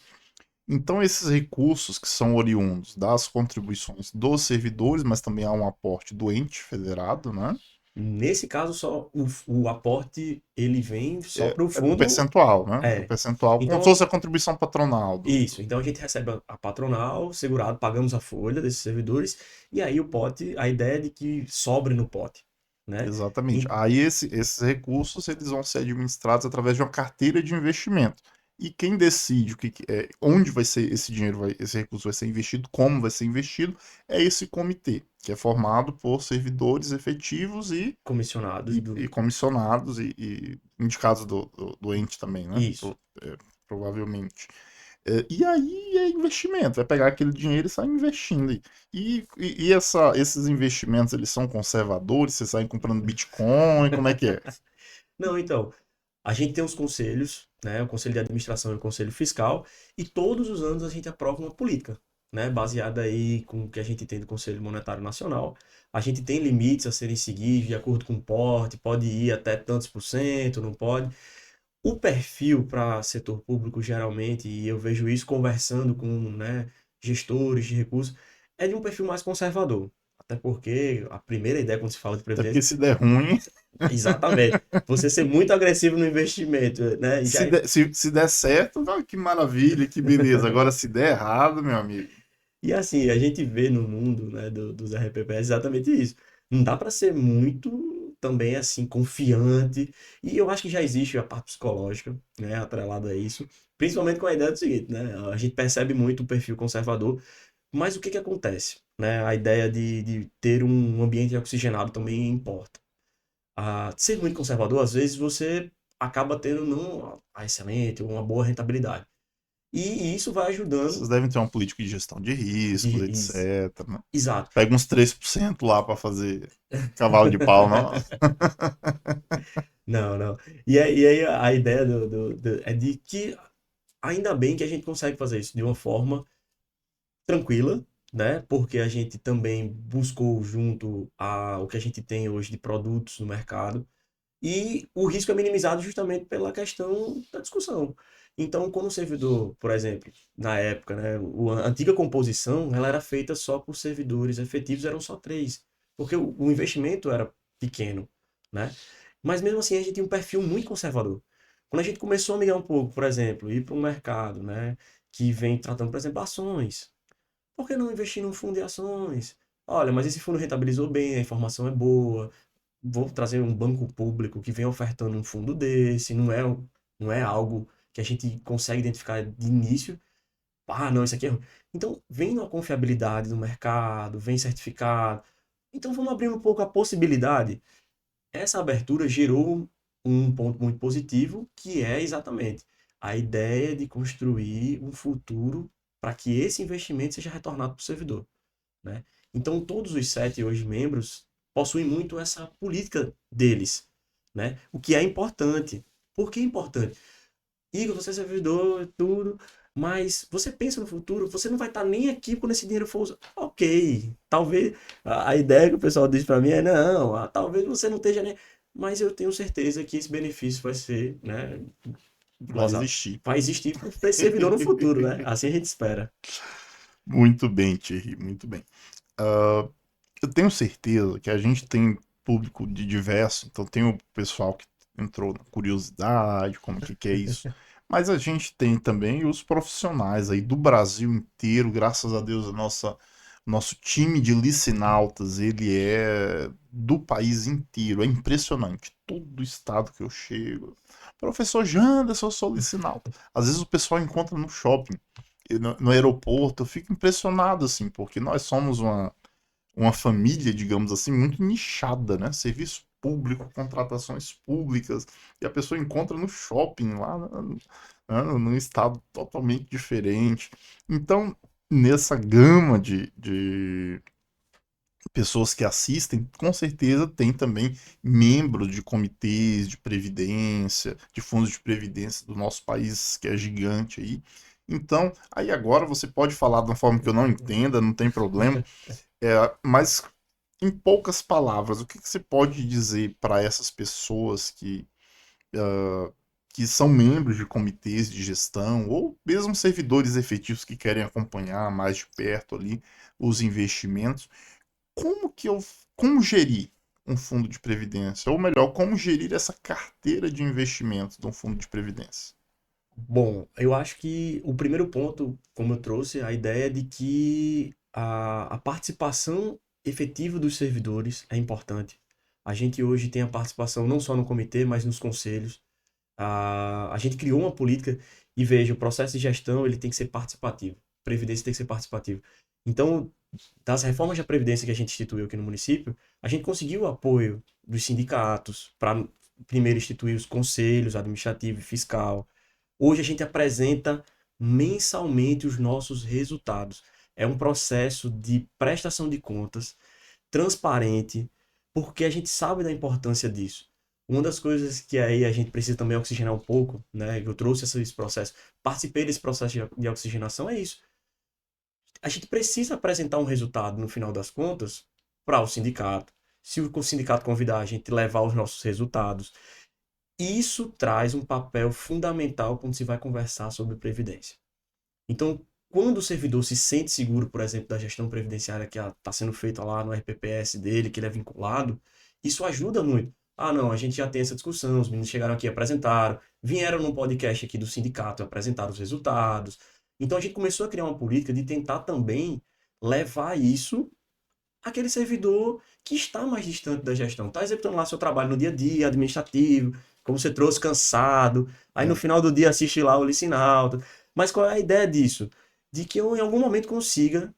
Então, esses recursos que são oriundos das contribuições dos servidores, mas também há um aporte do ente federado, né? Nesse caso, só o aporte ele vem só para o É do fundo. percentual, né? Do É. percentual, como se Então, fosse a contribuição patronal isso. Então a gente recebe a patronal, segurado, pagamos a folha desses servidores, e aí o pote, a ideia é de que sobre no pote, né? Exatamente. E- Aí esses recursos eles vão ser administrados através de uma carteira de investimento. E quem decide onde vai ser esse dinheiro, esse recurso vai ser investido, como vai ser investido, é esse comitê, que é formado por servidores efetivos comissionados do. e comissionados e indicados do ente também, né? Isso. Provavelmente. E aí é investimento, é pegar aquele dinheiro e sair investindo. Esses investimentos, eles são conservadores? Você sai comprando Bitcoin, como é que é? Não, então, a gente tem os conselhos, né? O conselho de administração e o conselho fiscal, e todos os anos a gente aprova uma política, né? Baseada aí com o que a gente tem do Conselho Monetário Nacional. A gente tem limites a serem seguidos de acordo com o porte, pode ir até tantos por cento, não pode. O perfil para setor público, geralmente, e eu vejo isso conversando com, né, gestores de recursos, é de um perfil mais conservador. Até porque a primeira ideia quando se fala de Até porque previdência, se der ruim, exatamente, você ser muito agressivo no investimento, né? se der certo, ah, que maravilha, que beleza. Agora, se der errado, meu amigo. E a gente vê no mundo, né, dos RPPs exatamente isso. Não dá para ser muito também assim confiante. E eu acho que já existe a parte psicológica, né, atrelada a isso, principalmente com a ideia do seguinte, né? A gente percebe muito o perfil conservador, mas o que que acontece, né? A ideia de ter um ambiente oxigenado também importa. Ser muito conservador, às vezes você acaba tendo não a excelente, uma boa rentabilidade. E isso vai ajudando. Vocês devem ter uma política de gestão de riscos, Isso, etc, né? exato. Pega uns 3% lá para fazer cavalo de pau, não? Não, não. E aí a ideia é de que ainda bem que a gente consegue fazer isso de uma forma tranquila, né? Porque a gente também buscou junto ao que a gente tem hoje de produtos no mercado. E o risco é minimizado justamente pela questão da discussão. Então, quando o servidor, por exemplo, na época, né, a antiga composição, ela era feita só por servidores efetivos, eram só três, porque o investimento era pequeno, né? Mas mesmo assim, a gente tinha um perfil muito conservador. Quando a gente começou a migrar um pouco, por exemplo, ir para um mercado, né, que vem tratando, por exemplo, ações, por que não investir num fundo de ações? Olha, mas esse fundo rentabilizou bem, a informação é boa, vou trazer um banco público que vem ofertando um fundo desse, não é algo que a gente consegue identificar de início. Ah, não, isso aqui é ruim. Então, vem uma confiabilidade no mercado, vem certificado. Então, vamos abrir um pouco a possibilidade. Essa abertura gerou um ponto muito positivo, que é exatamente a ideia de construir um futuro para que esse investimento seja retornado para o servidor, né? Então, todos os 7 hoje membros possuem muito essa política deles, né? O que é importante. Por que é importante? Igor, você é servidor, tudo, mas você pensa no futuro, você não vai estar nem aqui quando esse dinheiro for usado. Ok, talvez a ideia que o pessoal diz para mim é, não, talvez você não esteja nem... Mas eu tenho certeza que esse benefício vai ser, né, Vai gozado. existir. Vai existir para esse servidor no futuro, né? Assim a gente espera. Muito bem, Thierry, muito bem. Ah, eu tenho certeza que a gente tem público de diverso, então tem o pessoal que entrou na curiosidade, como que é isso. Mas a gente tem também os profissionais aí do Brasil inteiro, graças a Deus, nosso time de licinautas, ele é do país inteiro, é impressionante. Todo estado que eu chego. Professor Janderson, eu sou licinauta. Às vezes o pessoal encontra no shopping, no aeroporto, eu fico impressionado, assim, porque nós somos uma família, digamos assim, muito nichada, né? Serviço público, contratações públicas, e a pessoa encontra no shopping lá, num estado totalmente diferente. Então, nessa gama de pessoas que assistem, com certeza tem também membros de comitês de previdência, de fundos de previdência do nosso país, que é gigante aí. Então, aí agora você pode falar de uma forma que eu não entenda, não tem problema, mas em poucas palavras, o que que você pode dizer para essas pessoas que são membros de comitês de gestão ou mesmo servidores efetivos que querem acompanhar mais de perto ali os investimentos? Como que eu, como gerir um fundo de previdência? Ou melhor, como gerir essa carteira de investimentos de um fundo de previdência? Bom, eu acho que o primeiro ponto, como eu trouxe, a ideia de que a participação efetiva dos servidores é importante. A gente hoje tem a participação não só no comitê, mas nos conselhos. A gente criou uma política e veja, o processo de gestão ele tem que ser participativo. Previdência tem que ser participativo. Então, das reformas da Previdência que a gente instituiu aqui no município, a gente conseguiu o apoio dos sindicatos para primeiro instituir os conselhos administrativo e fiscal. Hoje a gente apresenta mensalmente os nossos resultados. É um processo de prestação de contas transparente, porque a gente sabe da importância disso. Uma das coisas que aí a gente precisa também oxigenar um pouco, né? Eu trouxe esse processo, participei desse processo de oxigenação, é isso. A gente precisa apresentar um resultado no final das contas para o sindicato. Se o sindicato convidar a gente levar os nossos resultados, isso traz um papel fundamental quando se vai conversar sobre previdência. Então, quando o servidor se sente seguro, por exemplo, da gestão previdenciária que está sendo feita lá no RPPS dele, que ele é vinculado, isso ajuda muito. Ah, não, a gente já tem essa discussão, os meninos chegaram aqui e apresentaram, vieram num podcast aqui do sindicato e apresentaram os resultados. Então, a gente começou a criar uma política de tentar também levar isso aquele servidor que está mais distante da gestão, está executando lá seu trabalho no dia a dia, administrativo, como você trouxe, cansado, aí no É. final do dia assiste lá o Licinalto. Mas qual é a ideia disso? De que eu em algum momento consiga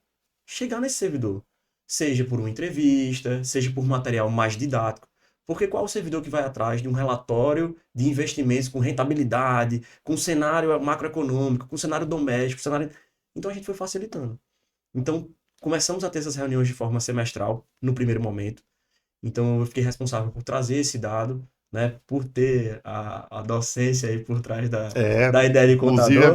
chegar nesse servidor, seja por uma entrevista, seja por material mais didático. Porque qual é o servidor que vai atrás de um relatório de investimentos com rentabilidade, com cenário macroeconômico, com cenário doméstico, cenário... Então a gente foi facilitando. Então começamos a ter essas reuniões de forma semestral no primeiro momento. Então eu fiquei responsável por trazer esse dado, né, por ter a docência aí por trás É, da ideia de inclusive é contador.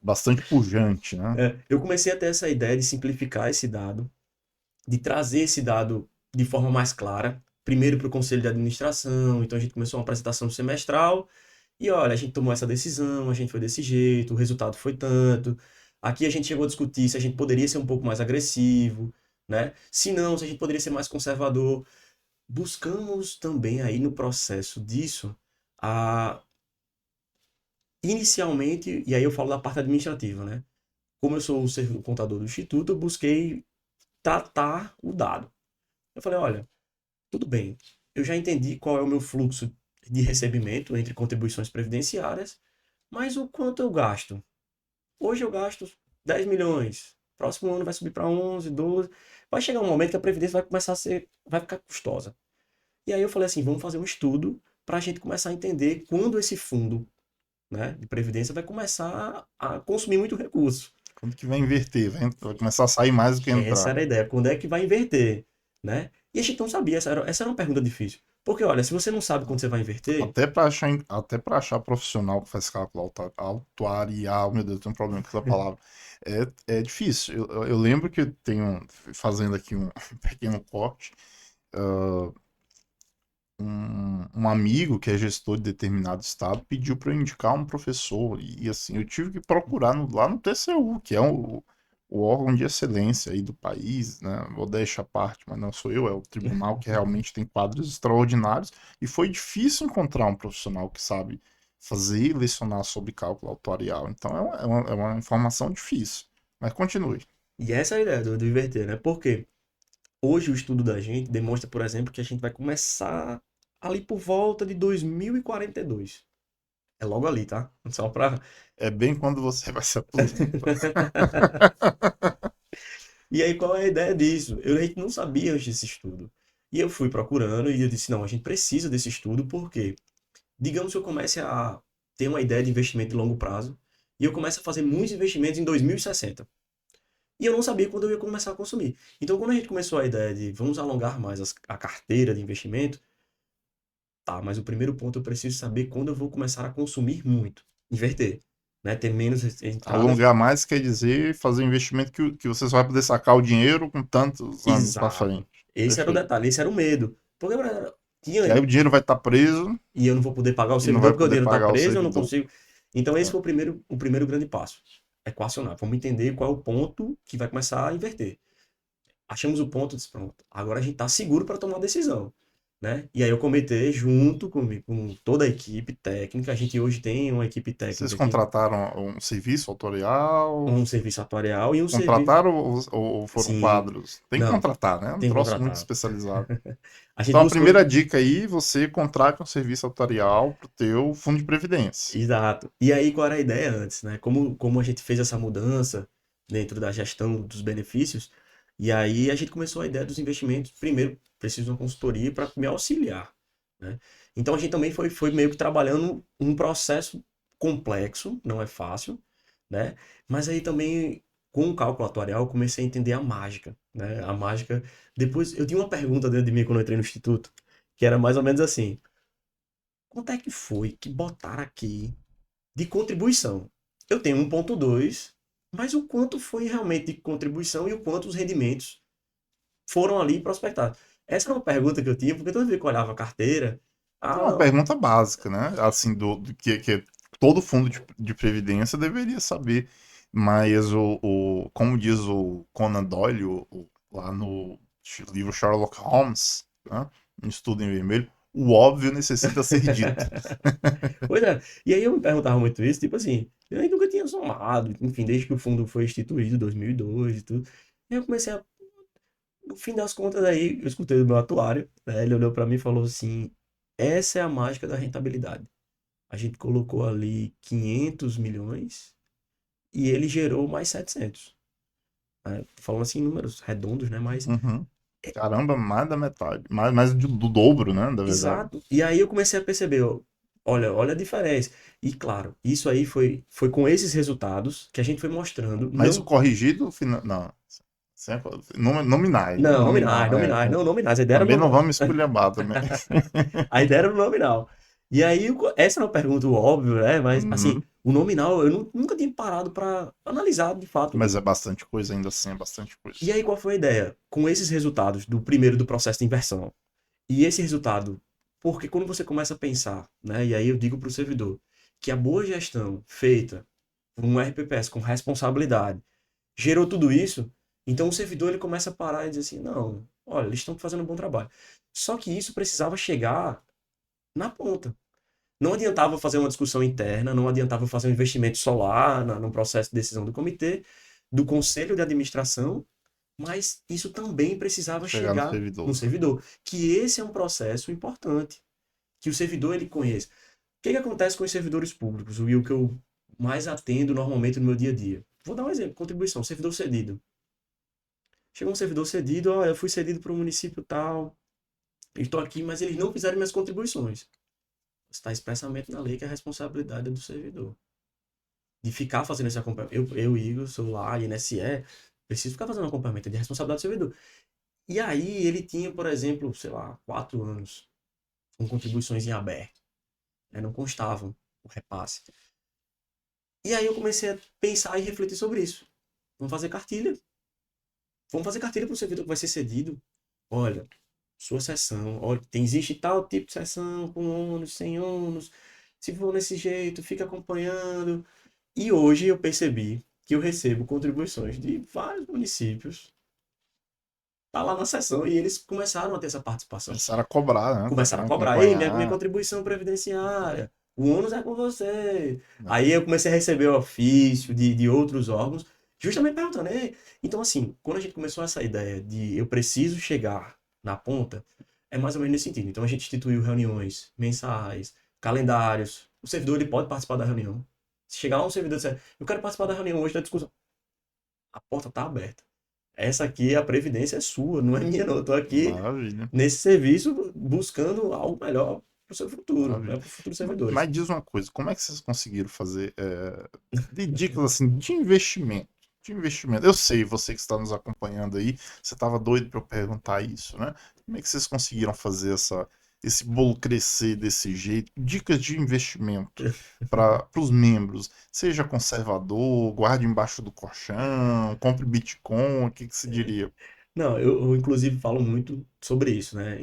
bastante pujante, né? Eu comecei a ter essa ideia de simplificar esse dado, de trazer esse dado de forma mais clara, primeiro para o conselho de administração, então a gente começou uma apresentação semestral, e olha, a gente tomou essa decisão, a gente foi desse jeito, o resultado foi tanto. Aqui a gente chegou a discutir se a gente poderia ser um pouco mais agressivo, né? Se não, se a gente poderia ser mais conservador. Buscamos também aí no processo disso, a inicialmente, e aí eu falo da parte administrativa, né? Como eu sou o contador do instituto, eu busquei tratar o dado. Eu falei, olha, tudo bem, eu já entendi qual é o meu fluxo de recebimento entre contribuições previdenciárias, mas o quanto eu gasto? Hoje eu gasto 10 milhões, próximo ano vai subir para 11, 12, vai chegar um momento que a previdência vai começar a ser, vai ficar custosa. E aí eu falei assim, vamos fazer um estudo para a gente começar a entender quando esse fundo, né, de previdência vai começar a consumir muito recurso. Quando que vai inverter? Vai começar a sair mais do que Essa entrar. era a ideia. Quando é que vai inverter, né? E a gente não sabia. Essa era uma pergunta difícil. Porque, olha, se você não sabe quando você vai inverter, Até para achar profissional que faz cálculo autuarial, meu Deus, eu tenho um problema com essa palavra. É difícil. Eu lembro que eu tenho, fazendo aqui um pequeno corte, um amigo que é gestor de determinado estado pediu para eu indicar um professor e assim eu tive que procurar lá no TCU, que é o órgão de excelência aí do país, né? Vou deixar a parte, mas não sou eu, é o tribunal que realmente tem quadros extraordinários e foi difícil encontrar um profissional que sabe fazer e lecionar sobre cálculo autuarial. Então é uma informação difícil. Mas continue. e essa é a ideia do inverter, né? Porque hoje o estudo da gente demonstra, por exemplo, que a gente vai começar ali por volta de 2042. É logo ali, tá? Só pra. É bem quando você vai se aposentar. E aí, qual é a ideia disso? A gente não sabia antes desse estudo. E eu fui procurando e eu disse, não, a gente precisa desse estudo porque, digamos que eu comece a ter uma ideia de investimento de longo prazo e eu começo a fazer muitos investimentos em 2060. E eu não sabia quando eu ia começar a consumir. Então, quando a gente começou a ideia de vamos alongar mais a carteira de investimento, tá, mas o primeiro ponto eu preciso saber quando eu vou começar a consumir muito. Inverter, né? Ter menos entradas. Alongar mais quer dizer fazer um investimento que você só vai poder sacar o dinheiro com tantos anos para Exato. frente. Esse era o Perfeito. detalhe, esse era o medo. Porque Que aí tinha, o dinheiro vai estar preso e eu não vou poder pagar o e não servidor vai porque o poder dinheiro está pagar o preso, eu não servidor. consigo. Então, esse É. foi o primeiro grande passo. Equacionar. Vamos entender qual é o ponto que vai começar a inverter. Achamos o ponto, disse, pronto, agora a gente está seguro para tomar a decisão. Né? E aí eu comentei junto com toda a equipe técnica. A gente hoje tem uma equipe Vocês técnica que contrataram um serviço autorial? um serviço atuarial e um serviço. Contrataram ou foram Sim, quadros? Tem que não, contratar, né? É um tem que troço muito contratar. especializado. A gente Então a buscou. primeira dica aí, você contrata um serviço autorial para o teu fundo de previdência. Exato. E aí, qual era a ideia antes, né? Como a gente fez essa mudança dentro da gestão dos benefícios, e aí a gente começou a ideia dos investimentos. Primeiro, preciso de uma consultoria para me auxiliar, né? Então a gente também foi meio que trabalhando um processo complexo, não é fácil, né? Mas aí também, com o cálculo atuarial, eu comecei a entender a mágica, né? A mágica. Depois, eu tinha uma pergunta dentro de mim quando eu entrei no instituto, que era mais ou menos assim: quanto é que foi que botaram aqui de contribuição? Eu tenho 1,2, mas o quanto foi realmente de contribuição e o quanto os rendimentos foram ali prospectados? Essa era uma pergunta que eu tinha, porque toda vez que eu olhava a carteira, É uma ah, pergunta básica, né? Assim, que todo fundo de previdência deveria saber. Mas como diz o Conan Doyle, lá no livro Sherlock Holmes, né? Um estudo em vermelho, o óbvio necessita ser dito. pois é. E aí eu me perguntava muito isso, tipo assim, eu ainda nunca tinha somado, enfim, desde que o fundo foi instituído, em 2002 e tudo. E eu comecei a No fim das contas, aí, eu escutei do meu atuário, né? Ele olhou para mim e falou assim: essa é a mágica da rentabilidade. A gente colocou ali 500 milhões e ele gerou mais 700. Né? Falando assim em números redondos, né? Mas, Uhum. Caramba, mais da metade. Mais do dobro, né? Da verdade. exato. E aí eu comecei a perceber, ó, olha a diferença. E claro, isso aí foi com esses resultados que a gente foi mostrando. Mas o Não, corrigido, não. Nominais, né? não, Nominal, nominais, não, nominais. A ideia era Também não no, vamos esculhambar também. a ideia era no nominal. E aí, essa é uma pergunta óbvia, né? Mas, assim, Uhum. o nominal eu nunca tinha parado para analisar de fato. Mas é bastante coisa ainda assim, é bastante coisa. E aí, qual foi a ideia? Com esses resultados do primeiro do processo de inversão, e esse resultado, porque quando você começa a pensar, né? E aí eu digo para o servidor que a boa gestão feita por um RPPS com responsabilidade gerou tudo isso, então o servidor ele começa a parar e dizer assim, não, olha, eles estão fazendo um bom trabalho. Só que isso precisava chegar na ponta. Não adiantava fazer uma discussão interna, não adiantava fazer um investimento solar no processo de decisão do comitê, do conselho de administração, mas isso também precisava Chegar no chegar no servidor, né? servidor, que esse é um processo importante, que o servidor ele conheça. O que que acontece com os servidores públicos, e o que eu mais atendo normalmente no meu dia a dia? Vou dar um exemplo, contribuição, servidor cedido. Chegou um servidor cedido, ó, eu fui cedido para um município tal, estou aqui, mas eles não fizeram minhas contribuições. Está expressamente na lei que a responsabilidade é do servidor. De ficar fazendo esse acompanhamento. Igor, sou lá, INSE, preciso ficar fazendo um acompanhamento de responsabilidade do servidor. E aí ele tinha, por exemplo, sei lá, 4 anos com contribuições em aberto. Né? Não constavam o repasse. E aí eu comecei a pensar e refletir sobre isso. Vamos fazer cartilha. Vamos fazer cartilha para o servidor que vai ser cedido. Olha, sua sessão, olha, existe tal tipo de sessão, com ônus, sem ônus. Se for nesse jeito, fica acompanhando. E hoje eu percebi que eu recebo contribuições de vários municípios. Tá lá na sessão e eles começaram a ter essa participação. Começaram a cobrar, né? Começaram a Começaram a cobrar, ei, minha acompanhar. contribuição previdenciária, o ônus é com você. Né? Aí eu comecei a receber ofício de outros órgãos, justamente perguntando, ei. Então, assim, quando a gente começou essa ideia de eu preciso chegar na ponta, é mais ou menos nesse sentido. Então, a gente instituiu reuniões mensais, calendários. O servidor ele pode participar da reunião. Se chegar lá um servidor e disser, eu quero participar da reunião hoje da discussão, a porta está aberta. Essa aqui, a previdência é sua, não é minha, não. Eu tô aqui Maravilha, nesse serviço buscando algo melhor para o seu futuro, né, maravilha. para os futuros servidores. Mas diz uma coisa, como é que vocês conseguiram fazer de dicas assim de investimento? De investimento. Eu sei, você que está nos acompanhando aí, você estava doido para eu perguntar isso, né? Como é que vocês conseguiram fazer esse bolo crescer desse jeito? Dicas de investimento para os membros. Seja conservador, guarde embaixo do colchão, compre Bitcoin, o que que se diria? Não, eu inclusive falo muito sobre isso, né?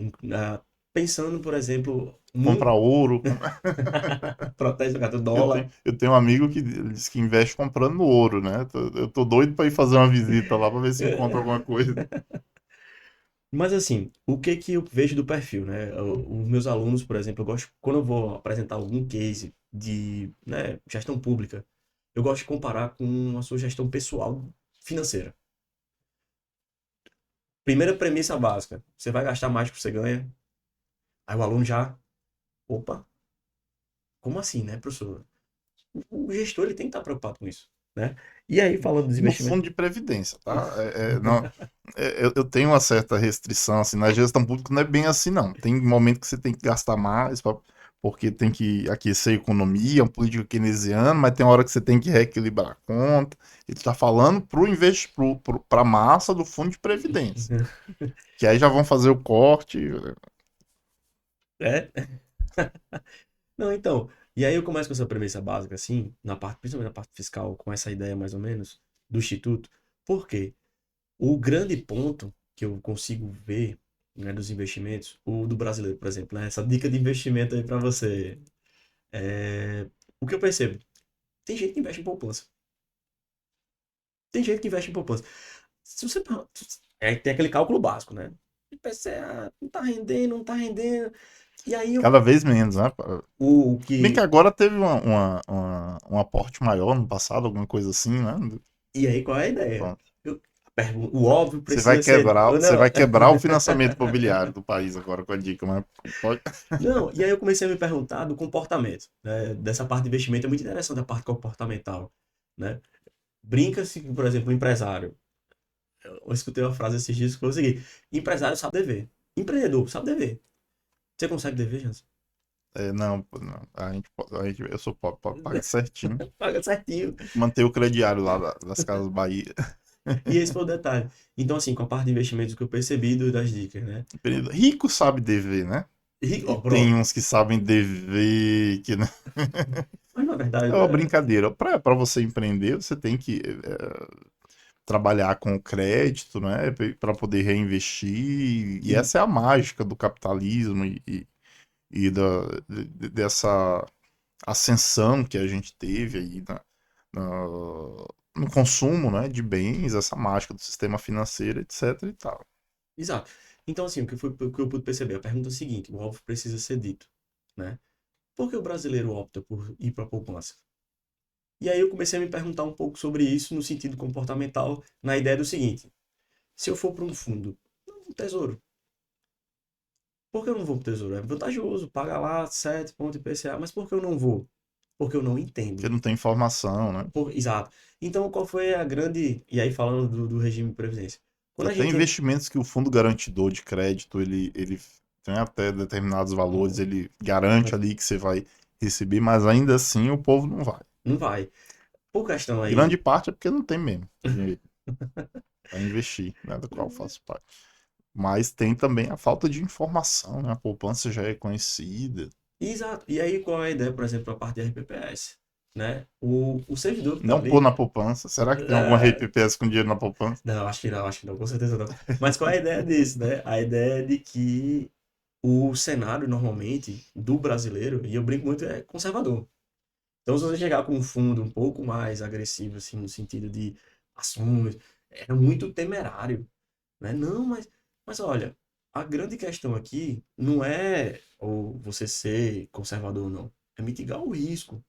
Pensando, por exemplo, Comprar muito ouro. protege o dólar. Eu tenho um amigo que diz que investe comprando no ouro, né? Eu tô doido para ir fazer uma visita lá para ver se encontra alguma coisa. Mas assim, o que que eu vejo do perfil, né? Os meus alunos, por exemplo, eu gosto, quando eu vou apresentar algum case de, né, gestão pública, eu gosto de comparar com a sua gestão pessoal financeira. Primeira premissa básica, você vai gastar mais do que você ganha? Aí o aluno já, opa, como assim, né, professor? O gestor ele tem que estar preocupado com isso, né? E aí, falando dos No investimentos. fundo de previdência, tá? Não, eu tenho uma certa restrição, assim, na gestão pública não é bem assim, não. Tem momento que você tem que gastar mais, porque tem que aquecer a economia, é um político keynesiano, mas tem hora que você tem que reequilibrar a conta. Ele está falando para a massa do fundo de previdência, que aí já vão fazer o corte. É? Não, então. E aí eu começo com essa premissa básica, assim, principalmente na parte fiscal, com essa ideia mais ou menos do Instituto. Por quê? O grande ponto que eu consigo ver, né, dos investimentos, o do brasileiro, por exemplo, né? Essa dica de investimento aí para você. O que eu percebo? Tem gente que investe em poupança. Tem gente que investe em poupança. Se você. Tem aquele cálculo básico, né? IPCA, não tá rendendo, não tá rendendo. E aí Cada vez menos, né? o Bem que que. agora teve um aporte maior no passado, alguma coisa assim, né? E aí qual é a ideia? Pronto. O óbvio Você vai precisa ser. quebrar, Ou você não, vai quebrar o financiamento imobiliário do país agora com a dica, mas pode. não, e aí eu comecei a me perguntar do comportamento, né? Dessa parte de investimento é muito interessante a parte comportamental, né? Brinca-se, que, por exemplo, o empresário. Eu escutei uma frase esses dias que foi o seguinte: empresário sabe dever, empreendedor sabe dever. Você consegue dever, Jansen? Não, não, eu sou pobre, paga certinho. Paga certinho. Tem que manter o crediário lá das Casas Bahia. E esse foi o detalhe. Então, assim, com a parte de investimentos que eu percebi das dicas, né? Rico sabe dever, né? E Ó, tem pronto. uns que sabem dever, que não. Mas na É verdade, uma brincadeira. Para você empreender, você tem que trabalhar com o crédito, né? Para poder reinvestir. E e, essa é a mágica do capitalismo e dessa ascensão que a gente teve aí no consumo, né, de bens, essa mágica do sistema financeiro, etc e tal. exato. Então, assim, o que eu pude perceber, a pergunta é a seguinte: o óbvio precisa ser dito, né? Por que o brasileiro opta por ir para a poupança? E aí eu comecei a me perguntar um pouco sobre isso no sentido comportamental, na ideia do seguinte: se eu for para um fundo, um tesouro, por que eu não vou para o tesouro? É vantajoso, paga lá 7 pontos IPCA, mas por que eu não vou? Porque eu não Porque entendo. não tem informação, né? Exato. Então, qual foi a grande. E aí, falando do regime de previdência. Quando a Até gente. investimentos que o fundo garantidor de crédito, ele tem até determinados valores, ele garante ali que você vai receber, mas ainda assim o povo não vai. Não vai. Por questão Grande aí. parte é porque não tem mesmo dinheiro para investir, né, do qual eu faço parte. Mas tem também a falta de informação, né? A poupança já é conhecida. Exato. E aí, qual é a ideia, por exemplo, a parte de RPPS? Né? O servidor que está Não pôr ali. na poupança. Será que tem alguma É, RPPS com dinheiro na poupança? não, acho que não, com certeza não. Mas qual é a ideia disso, né? A ideia é de que o cenário, normalmente, do brasileiro, e eu brinco muito, é conservador. Então, se você chegar com um fundo um pouco mais agressivo, assim, no sentido de ações, é muito temerário, né? Não, mas olha, a grande questão aqui não é ou você ser conservador ou não, é mitigar o risco.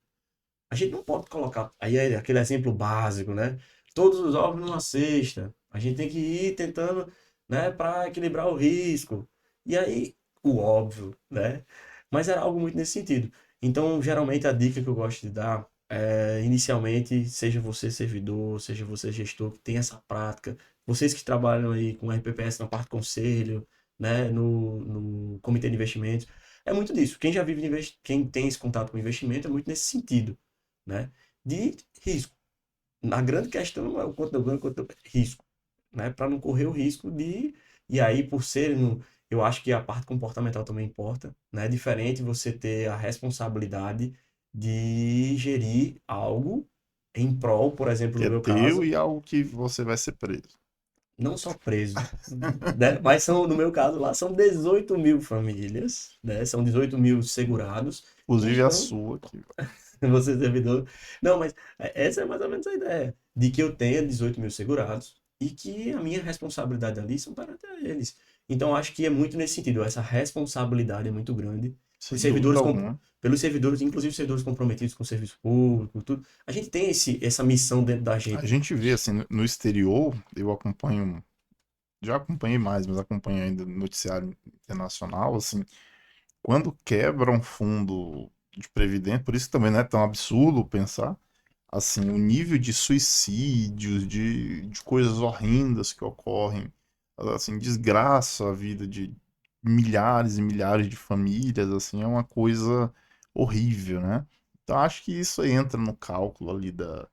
A gente não pode colocar, aí é aquele exemplo básico, né? Todos os ovos numa cesta. A gente tem que ir tentando, né, para equilibrar o risco. E aí, o óbvio, né? Mas era algo muito nesse sentido. Então, geralmente, a dica que eu gosto de dar é, inicialmente, seja você servidor, seja você gestor, que tem essa prática, vocês que trabalham aí com RPPS na parte conselho, né, no comitê de investimentos, é muito disso. Quem já vive, quem tem esse contato com investimento, é muito nesse sentido, né? De risco. A grande questão não é o quanto eu ganho, quanto eu risco, né? Para não correr o risco de. E aí, por ser. No... Eu acho que a parte comportamental também importa, né? É diferente você ter a responsabilidade de gerir algo em prol, por exemplo, Que no é meu teu caso, e algo que você vai ser preso. não só preso, né? Mas são, no meu caso lá, são 18 mil famílias, né? São 18 mil segurados que Inclusive a estão. sua aqui. Você servidor. Não, mas essa é mais ou menos a ideia. De que eu tenha 18 mil segurados e que a minha responsabilidade ali são para eles. Então, eu acho que é muito nesse sentido. Essa responsabilidade é muito grande. Os Sem dúvida servidores, alguma. pelos servidores, inclusive servidores comprometidos com o serviço público, tudo. A gente tem essa missão dentro da A gente. gente vê assim, no exterior, eu acompanho, já acompanhei mais, mas acompanho ainda no noticiário internacional, assim, quando quebra um fundo de previdência, por isso que também não é tão absurdo pensar, assim, o nível de suicídios, de coisas horrendas que ocorrem, assim, desgraça a vida de milhares e milhares de famílias, assim, é uma coisa horrível, né? Então acho que isso entra no cálculo ali da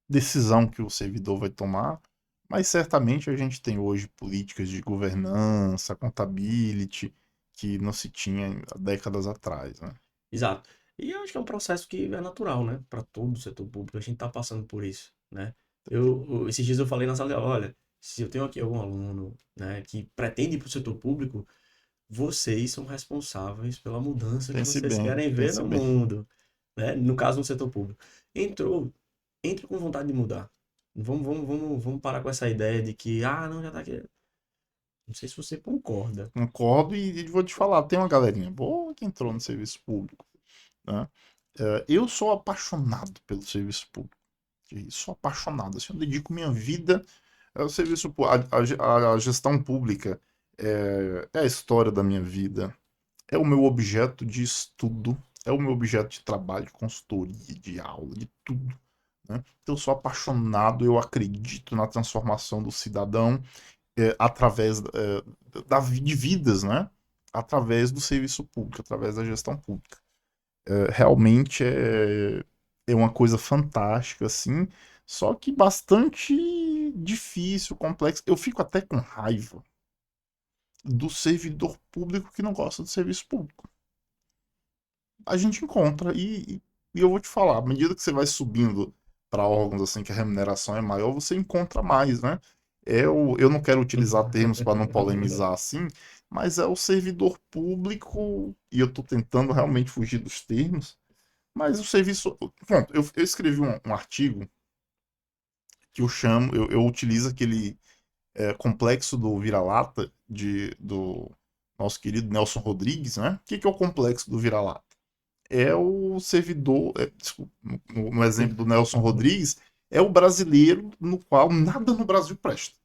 decisão que o servidor vai tomar, mas certamente a gente tem hoje políticas de governança, accountability, que não se tinha há décadas atrás, né? Exato. E eu acho que é um processo que é natural, né? Para todo o setor público, a gente está passando por isso, né? Esses dias eu falei na sala de aula, olha, se eu tenho aqui algum aluno, né, que pretende ir para o setor público, vocês são responsáveis pela mudança que vocês querem ver Pense no bem. mundo, né? No caso, no setor público. Entrou, entre com vontade de mudar. Vamos parar com essa ideia de que, ah, não, já tá aqui. Não sei se você concorda. Concordo e vou te falar, tem uma galerinha boa que entrou no serviço público, né? Eu sou apaixonado pelo serviço público. Sou apaixonado, assim, eu dedico minha vida ao serviço, a gestão pública é a história da minha vida, é o meu objeto de estudo, é o meu objeto de trabalho, de consultoria, de aula, de tudo, né? Então, eu sou apaixonado, eu acredito na transformação do cidadão através de vidas, né? Através do serviço público, através da gestão pública. Realmente é uma coisa fantástica, assim, só que bastante difícil, complexo. Eu fico até com raiva do servidor público que não gosta do serviço público. A gente encontra, e eu vou te falar, à medida que você vai subindo para órgãos assim que a remuneração é maior, você encontra mais, né? Eu não quero utilizar termos para não polemizar assim, mas é o servidor público, e eu estou tentando realmente fugir dos termos, mas o serviço. Pronto, eu escrevi um artigo que eu chamo, eu utilizo aquele complexo do vira-lata do nosso querido Nelson Rodrigues, né? O que é o complexo do vira-lata? É o servidor, desculpa, no exemplo do Nelson Rodrigues, é o brasileiro no qual nada no Brasil presta.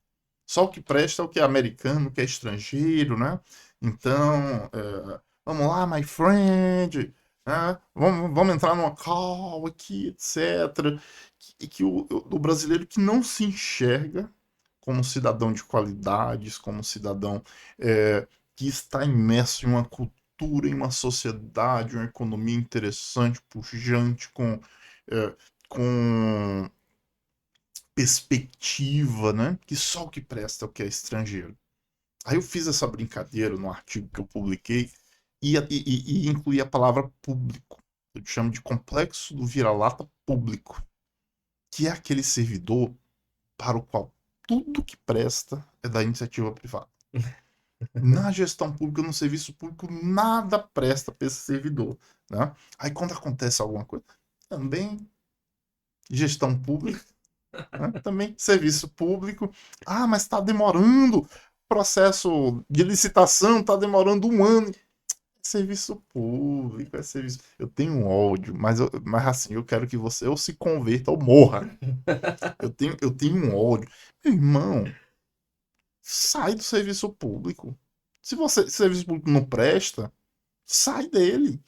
Só o que presta é o que é americano, o que é estrangeiro, né? Então, vamos lá, my friend, né? Vamos entrar numa call aqui, etc. Que o brasileiro que não se enxerga como cidadão de qualidades, como cidadão que está imerso em uma cultura, em uma sociedade, uma economia interessante, pujante, com perspectiva, né? Que só o que presta é o que é estrangeiro. Aí eu fiz essa brincadeira no artigo que eu publiquei e incluí a palavra público. Eu chamo de complexo do vira-lata público, que é aquele servidor para o qual tudo que presta é da iniciativa privada. Na gestão pública, no serviço público, nada presta para esse servidor. Né? Aí quando acontece alguma coisa, também gestão pública, né? Também serviço público. Ah, mas está demorando. Processo de licitação está demorando um ano. Serviço público, é serviço. Eu tenho um ódio, mas assim, eu quero que você ou se converta ou morra. Eu tenho um ódio. Meu irmão, sai do serviço público. Se o serviço público não presta, sai dele.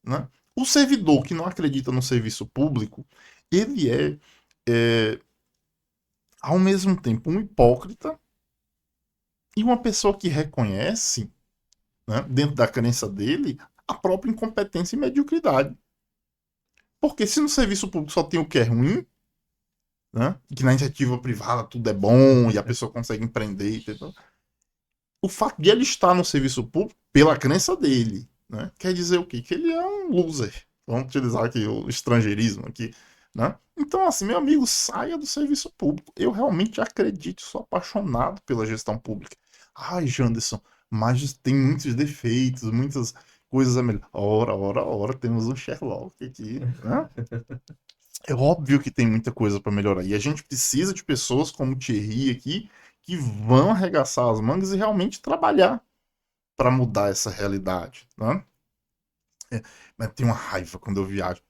Né? O servidor que não acredita no serviço público, ele é ao mesmo tempo um hipócrita e uma pessoa que reconhece, né, dentro da crença dele, a própria incompetência e mediocridade. Porque se no serviço público só tem o que é ruim, né, que na iniciativa privada tudo é bom e a pessoa consegue empreender, entendeu? O fato de ele estar no serviço público, pela crença dele, né, quer dizer o quê? Que ele é um loser. Vamos utilizar aqui o estrangeirismo aqui, né? Então, assim, meu amigo, saia do serviço público. Eu realmente acredito, sou apaixonado pela gestão pública. Ai, Janderson, mas tem muitos defeitos, muitas coisas a melhor. Ora, temos um Sherlock aqui, né? É óbvio que tem muita coisa para melhorar. E a gente precisa de pessoas como o Thierry aqui, que vão arregaçar as mangas e realmente trabalhar para mudar essa realidade, né? Mas tem uma raiva quando eu viajo.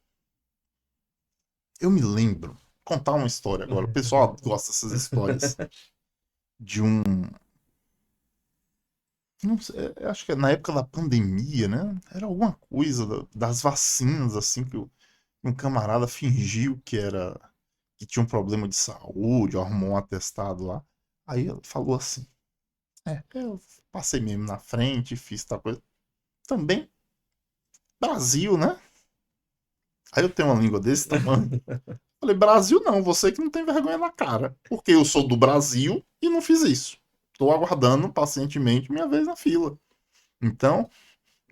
Eu me lembro, contar uma história agora. O pessoal gosta dessas histórias de um, não sei, acho que é na época da pandemia, né? Era alguma coisa das vacinas assim que um camarada fingiu que tinha um problema de saúde, arrumou um atestado lá. Aí ele falou assim: eu passei mesmo na frente, fiz tal coisa. Também Brasil, né? Aí eu tenho uma língua desse tamanho. Falei, Brasil não, você que não tem vergonha na cara. Porque eu sou do Brasil e não fiz isso. Estou aguardando pacientemente minha vez na fila. Então,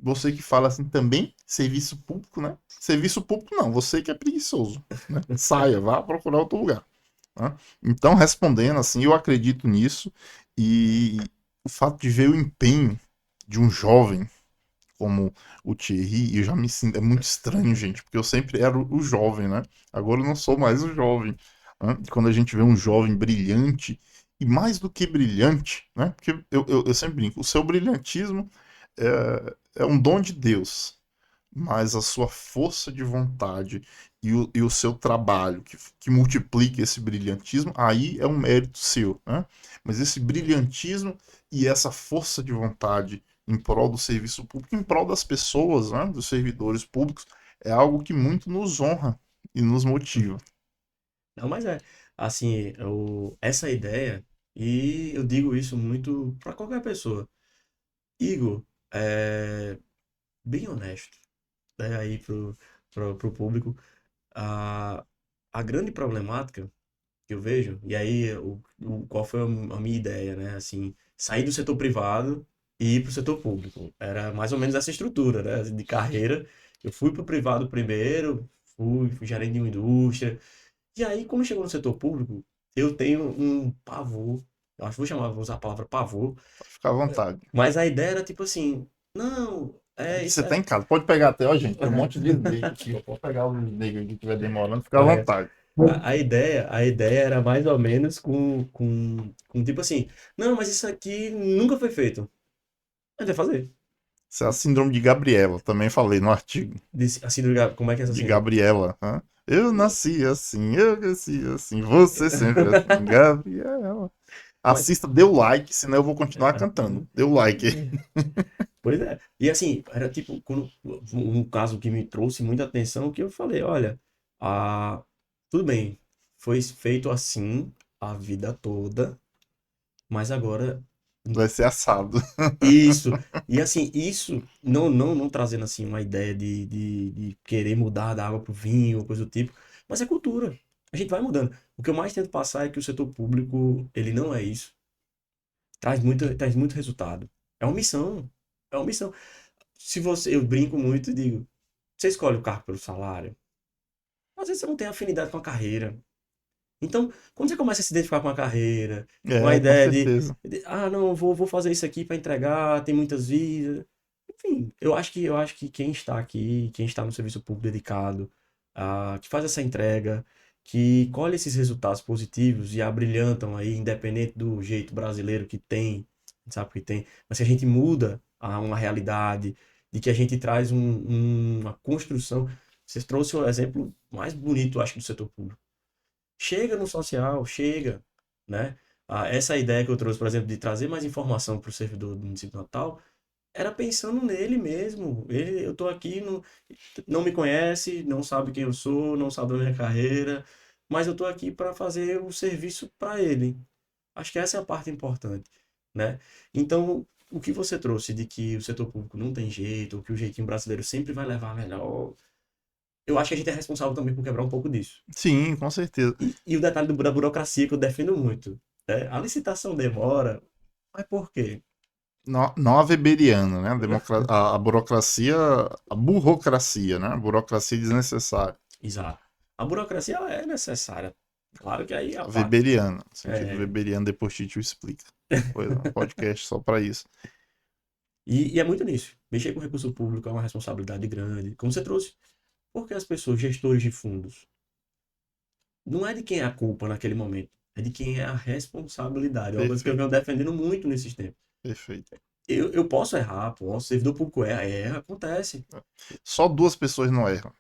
você que fala assim também, serviço público, né? Serviço público não, você que é preguiçoso. Né? Saia, vá procurar outro lugar. Né? Então, respondendo assim, eu acredito nisso. E o fato de ver o empenho de um jovem como o Thierry, eu já me sinto. É muito estranho, gente, porque eu sempre era o jovem, né? Agora eu não sou mais o jovem. Né? E quando a gente vê um jovem brilhante, e mais do que brilhante, né? Porque eu sempre brinco, o seu brilhantismo é um dom de Deus, mas a sua força de vontade e o seu trabalho que multiplica esse brilhantismo, aí é um mérito seu, né? Mas esse brilhantismo e essa força de vontade em prol do serviço público, em prol das pessoas, né, dos servidores públicos, é algo que muito nos honra e nos motiva. Não, mas assim, essa ideia, e eu digo isso muito para qualquer pessoa. Igor, bem honesto, né, aí pro público, a, a grande problemática que eu vejo, e aí qual foi a minha ideia, né? Assim, sair do setor privado e ir para o setor público. Era mais ou menos essa estrutura, né? De carreira. Eu fui para o privado primeiro, fui gerente de uma indústria. E aí, quando chegou no setor público, eu tenho um pavor. Eu acho que vou usar a palavra pavor. Pode ficar à vontade. Mas a ideia era tipo assim, não, Aqui isso você tá é. em casa, pode pegar até, ó, gente, tem um monte de snake aqui, ó. Pode pegar os snake aqui que estiver demorando, fica à É, vontade. a ideia era mais ou menos com tipo assim, não, mas isso aqui nunca foi feito. Mas vai fazer. Isso é a síndrome de Gabriela, também falei no artigo. A síndrome, como é que é essa De síndrome? Gabriela. Hã? Eu nasci assim, eu cresci assim, você sempre assim, Gabriela. Mas, Assista, dê o like, senão eu vou continuar cantando. Dê o like aí. pois é. E assim, era tipo, um caso que me trouxe muita atenção, que eu falei, olha, tudo bem, foi feito assim a vida toda, mas agora Vai ser assado. isso. E assim, isso, não trazendo assim uma ideia de querer mudar da água pro vinho, ou coisa do tipo, mas é cultura. A gente vai mudando. O que eu mais tento passar é que o setor público, ele não é isso. Traz muito resultado. É uma missão. É uma missão. Se você, eu brinco muito e digo, você escolhe o carro pelo salário. Às vezes você não tem afinidade com a carreira. Então, quando você começa a se identificar com a carreira, com a É, com ideia certeza. não, vou fazer isso aqui para entregar, tem muitas vidas. Enfim, eu acho que quem está aqui, quem está no serviço público dedicado, que faz essa entrega, que colhe esses resultados positivos e abrilhantam aí, independente do jeito brasileiro que tem, a gente sabe que tem, mas se a gente muda uma realidade, de que a gente traz uma construção. Você trouxe o exemplo mais bonito, eu acho, do setor público. Chega no social, chega, né? Essa ideia que eu trouxe, por exemplo, de trazer mais informação para o servidor do município de Natal, era pensando nele mesmo. Eu estou aqui, não me conhece, não sabe quem eu sou, não sabe a minha carreira, mas eu estou aqui para fazer o serviço para ele. Acho que essa é a parte importante, né? Então, o que você trouxe de que o setor público não tem jeito, ou que o jeitinho brasileiro sempre vai levar a melhor, eu acho que a gente é responsável também por quebrar um pouco disso. Sim, com certeza. E o detalhe da burocracia que eu defendo muito. A licitação demora, mas por quê? Não, não a weberiana, né? A burocracia, a burocracia, né? A burocracia desnecessária. Exato. A burocracia ela é necessária. Claro que aí a A parte. weberiana, no sentido É, weberiano, depois Tito explica. Depois, um podcast só para isso. e é muito nisso. Mexer com recurso público é uma responsabilidade grande. Como você trouxe. Porque as pessoas, gestores de fundos, não é de quem é a culpa naquele momento. É de quem é a responsabilidade. É uma coisa que eu Perfeito, venho defendendo muito nesses tempos. perfeito. Eu posso errar, posso, servidor público erra, acontece. Só duas pessoas não erram.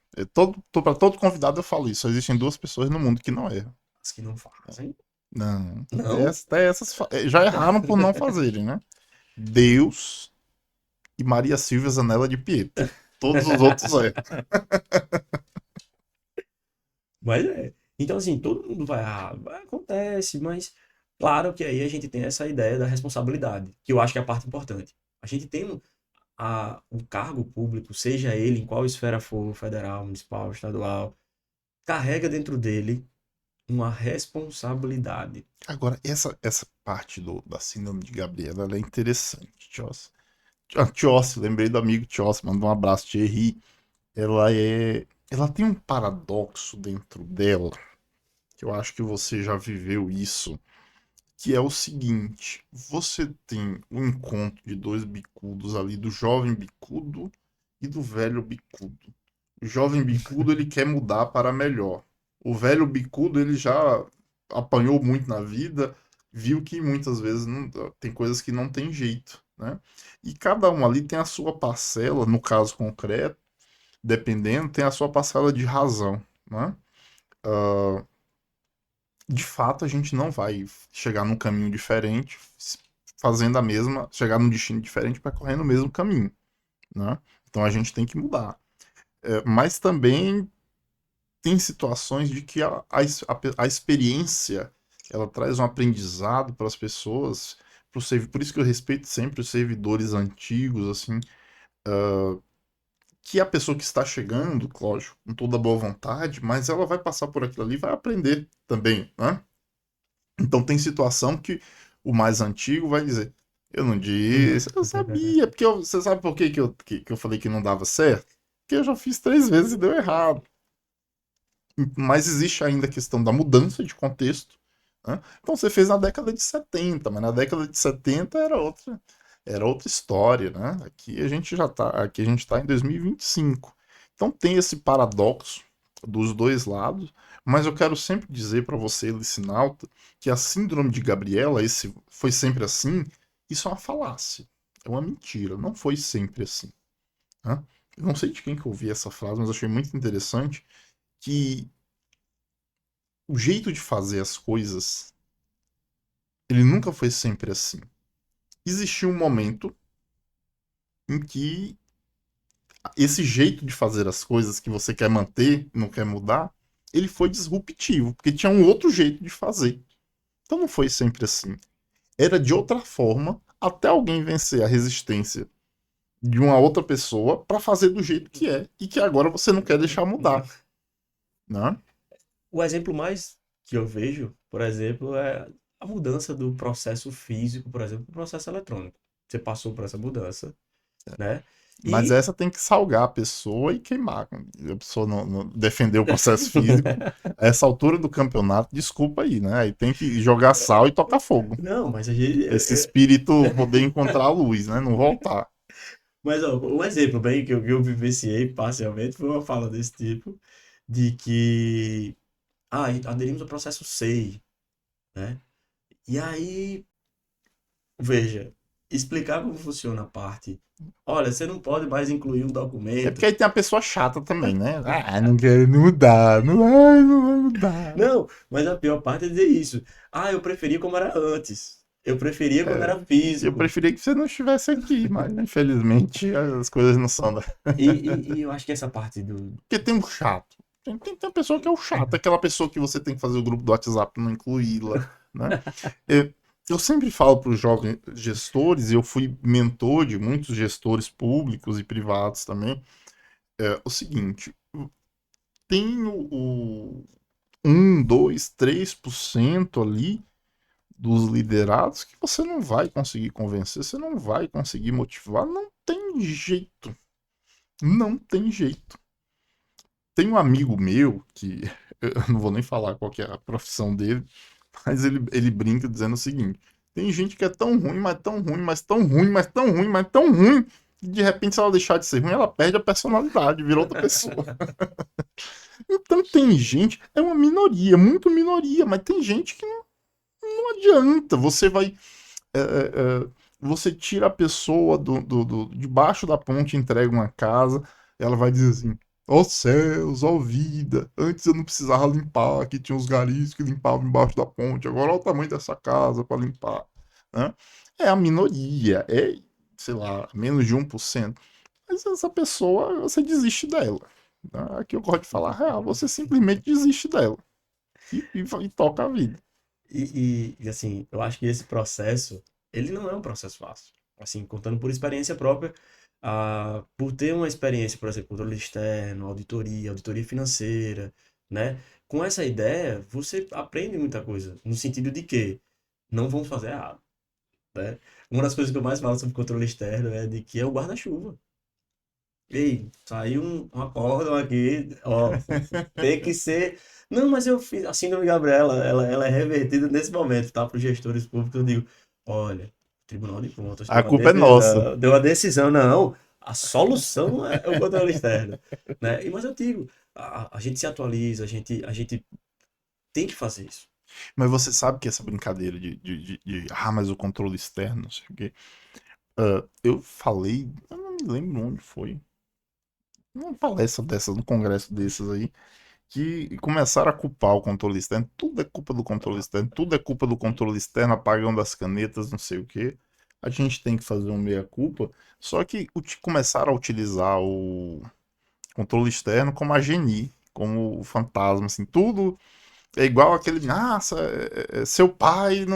Para todo convidado eu falo isso. Só existem duas pessoas no mundo que não erram. As que não fazem, Não. não. Até essas já erraram por não fazerem, né? Deus e Maria Silvia Zanella de Pietro. Todos os outros erram. Mas então, assim, todo mundo acontece, mas claro que aí a gente tem essa ideia da responsabilidade, que eu acho que é a parte importante. A gente tem um cargo público, seja ele em qual esfera for, federal, municipal, estadual, carrega dentro dele uma responsabilidade. Agora, essa parte da síndrome de Gabriela ela é interessante, Tios. A Tios, lembrei do amigo Tios, manda um abraço, Thierry. Ela tem um paradoxo dentro dela, que eu acho que você já viveu isso, que é o seguinte: você tem um encontro de dois bicudos ali, do jovem bicudo e do velho bicudo. O jovem bicudo ele quer mudar para melhor. O velho bicudo ele já apanhou muito na vida, viu que muitas vezes tem coisas que não tem jeito, né? E cada um ali tem a sua parcela, no caso concreto, dependendo, tem a sua parcela de razão, né? Ah, de fato, a gente não vai chegar num caminho diferente, fazendo a mesma, chegar num destino diferente percorrendo o mesmo caminho, né? Então a gente tem que mudar. Mas também tem situações de que a experiência ela traz um aprendizado para as pessoas, por isso que eu respeito sempre os servidores antigos, assim, que a pessoa que está chegando, lógico, com toda boa vontade, mas ela vai passar por aquilo ali e vai aprender também, né? Então tem situação que o mais antigo vai dizer, eu não disse, eu sabia, porque você sabe por que, que eu falei que não dava certo? Porque eu já fiz 3 vezes e deu errado. Mas existe ainda a questão da mudança de contexto. Né? Então você fez na década de 70, mas na década de 70 era outra história, né? Aqui a gente está em 2025. Então tem esse paradoxo dos dois lados, mas eu quero sempre dizer para você, Licinalta, que a síndrome de Gabriela, esse foi sempre assim, isso é uma falácia, é uma mentira, não foi sempre assim. Né? Eu não sei de quem que eu ouvi essa frase, mas achei muito interessante que o jeito de fazer as coisas, ele nunca foi sempre assim. Existiu um momento em que esse jeito de fazer as coisas que você quer manter, não quer mudar, ele foi disruptivo, porque tinha um outro jeito de fazer. Então não foi sempre assim. Era de outra forma, até alguém vencer a resistência de uma outra pessoa para fazer do jeito que é e que agora você não quer deixar mudar, né? O exemplo mais que eu vejo, por exemplo, é a mudança do processo físico, por exemplo, para o processo eletrônico. Você passou por essa mudança, né? Mas E essa tem que salgar a pessoa e queimar. A pessoa não defender o processo físico. A essa altura do campeonato, desculpa aí, né? Aí tem que jogar sal e tocar fogo. não, mas a gente, Esse espírito poder encontrar a luz, né? Não voltar. mas ó, um exemplo bem que eu vivenciei parcialmente foi uma fala desse tipo, de que aderimos ao processo SEI, né? E aí, veja, explicar como funciona a parte. Olha, você não pode mais incluir um É porque documento. aí tem a pessoa chata também, né? Ah, não quero mudar, não vai mudar. Não, mas a pior parte é dizer isso. Ah, eu preferia como era antes. Eu preferia quando É, era eu físico. preferia que você não estivesse aqui, mas infelizmente as coisas não são. E eu acho que essa parte do. Porque tem um chato. Tem uma pessoa que é o chato, aquela pessoa que você tem que fazer o grupo do WhatsApp não incluí-la, né? Eu sempre falo para os jovens gestores, e eu fui mentor de muitos gestores públicos e privados também, o seguinte, tem 1, 2, 3% ali dos liderados que você não vai conseguir convencer, você não vai conseguir motivar, não tem jeito, não tem jeito. Tem um amigo meu que eu não vou nem falar qual que é a profissão dele, mas ele brinca dizendo o seguinte: tem gente que é tão ruim, mas tão ruim, mas tão ruim, mas tão ruim, mas tão ruim, que de repente, se ela deixar de ser ruim, ela perde a personalidade, vira outra pessoa. Então tem gente, é uma minoria, muito minoria, mas tem gente que não adianta. Você vai. é, é, é, você tira a pessoa debaixo da ponte, entrega uma casa, ela vai dizer assim: ó céus, ó vida, antes eu não precisava limpar, aqui tinha os garis que limpavam embaixo da ponte, agora olha o tamanho dessa casa para limpar. Né? É a minoria, sei lá, menos de 1%. Mas essa pessoa, você desiste dela. Né? Aqui eu gosto de falar real, você simplesmente desiste dela e toca a vida. Assim, eu acho que esse processo, ele não é um processo fácil. Assim, contando por experiência própria, por ter uma experiência, por exemplo, controle externo, auditoria financeira, né? Com essa ideia, você aprende muita coisa, no sentido de que não vamos fazer errado, né? Uma das coisas que eu mais falo sobre controle externo é de que é o guarda-chuva. Ei, saiu um acórdão aqui, ó, tem que ser. Não, mas eu fiz. A síndrome de Gabriela, ela é revertida nesse momento, tá? Para os gestores públicos, eu digo: olha, o Tribunal de Contas A culpa é nossa. deu uma decisão, não. A solução é o controle externo, né? Mas eu digo: a gente se atualiza, a gente tem que fazer isso. Mas você sabe que essa brincadeira mas o controle externo, não sei o quê. Eu falei, eu não me lembro onde foi. Numa palestra dessas, num congresso desses aí. que começaram a culpar o controle externo. Tudo é culpa do controle externo, tudo é culpa do controle externo, apagão das canetas, não sei o quê. A gente tem que fazer um meia-culpa. Só que começaram a utilizar o controle externo como a genie, como o fantasma, assim, tudo é igual aquele, nossa, seu pai né,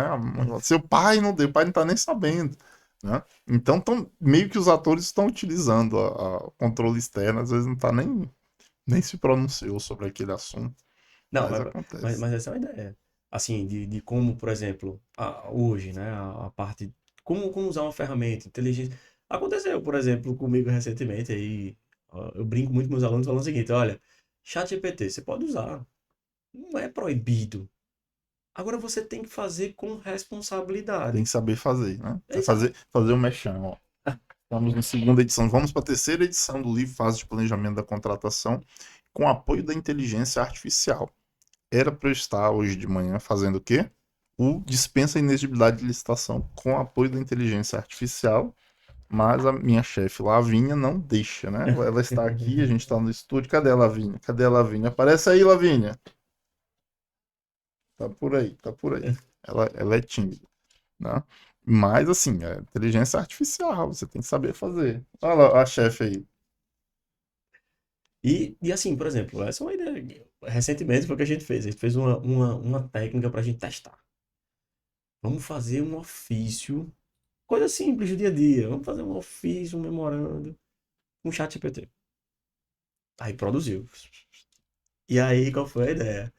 a mãe fala, seu pai não deu, o pai não tá nem sabendo, né? Então, meio que os atores estão utilizando o controle externo, às vezes não tá nem se pronunciou sobre aquele assunto, Não, mas acontece. mas essa é uma ideia. Assim, de como, por exemplo, hoje, né, a parte. Como usar uma ferramenta, inteligência. Aconteceu, por exemplo, comigo recentemente aí. Ó, eu brinco muito com meus alunos falando o seguinte: olha, ChatGPT, você pode usar. Não é proibido. Agora você tem que fazer com Tem responsabilidade. que saber fazer, né? É É exato. fazer o mexão, ó. Estamos na segunda edição, vamos para a terceira edição do livro Fase de Planejamento da Contratação, com apoio da inteligência artificial. Era para eu estar hoje de manhã fazendo o quê? O dispensa a inexigibilidade de licitação com apoio da inteligência artificial, mas a minha chefe Lavínia não deixa, né? Ela está aqui, a gente está no estúdio. Cadê a Lavínia? Cadê a Lavínia? Aparece aí, Lavínia. Tá por aí, tá por aí. Ela é tímida, né? Mas assim, é inteligência artificial, você tem que saber fazer. Olha lá a chefe aí. E assim, por exemplo, essa é uma ideia. Recentemente foi o que a gente fez. A gente fez uma técnica para a gente testar. Vamos fazer um ofício, coisa simples do dia a dia. Vamos fazer um ofício, um memorando, um chat GPT. Aí produziu. E aí, qual foi a ideia?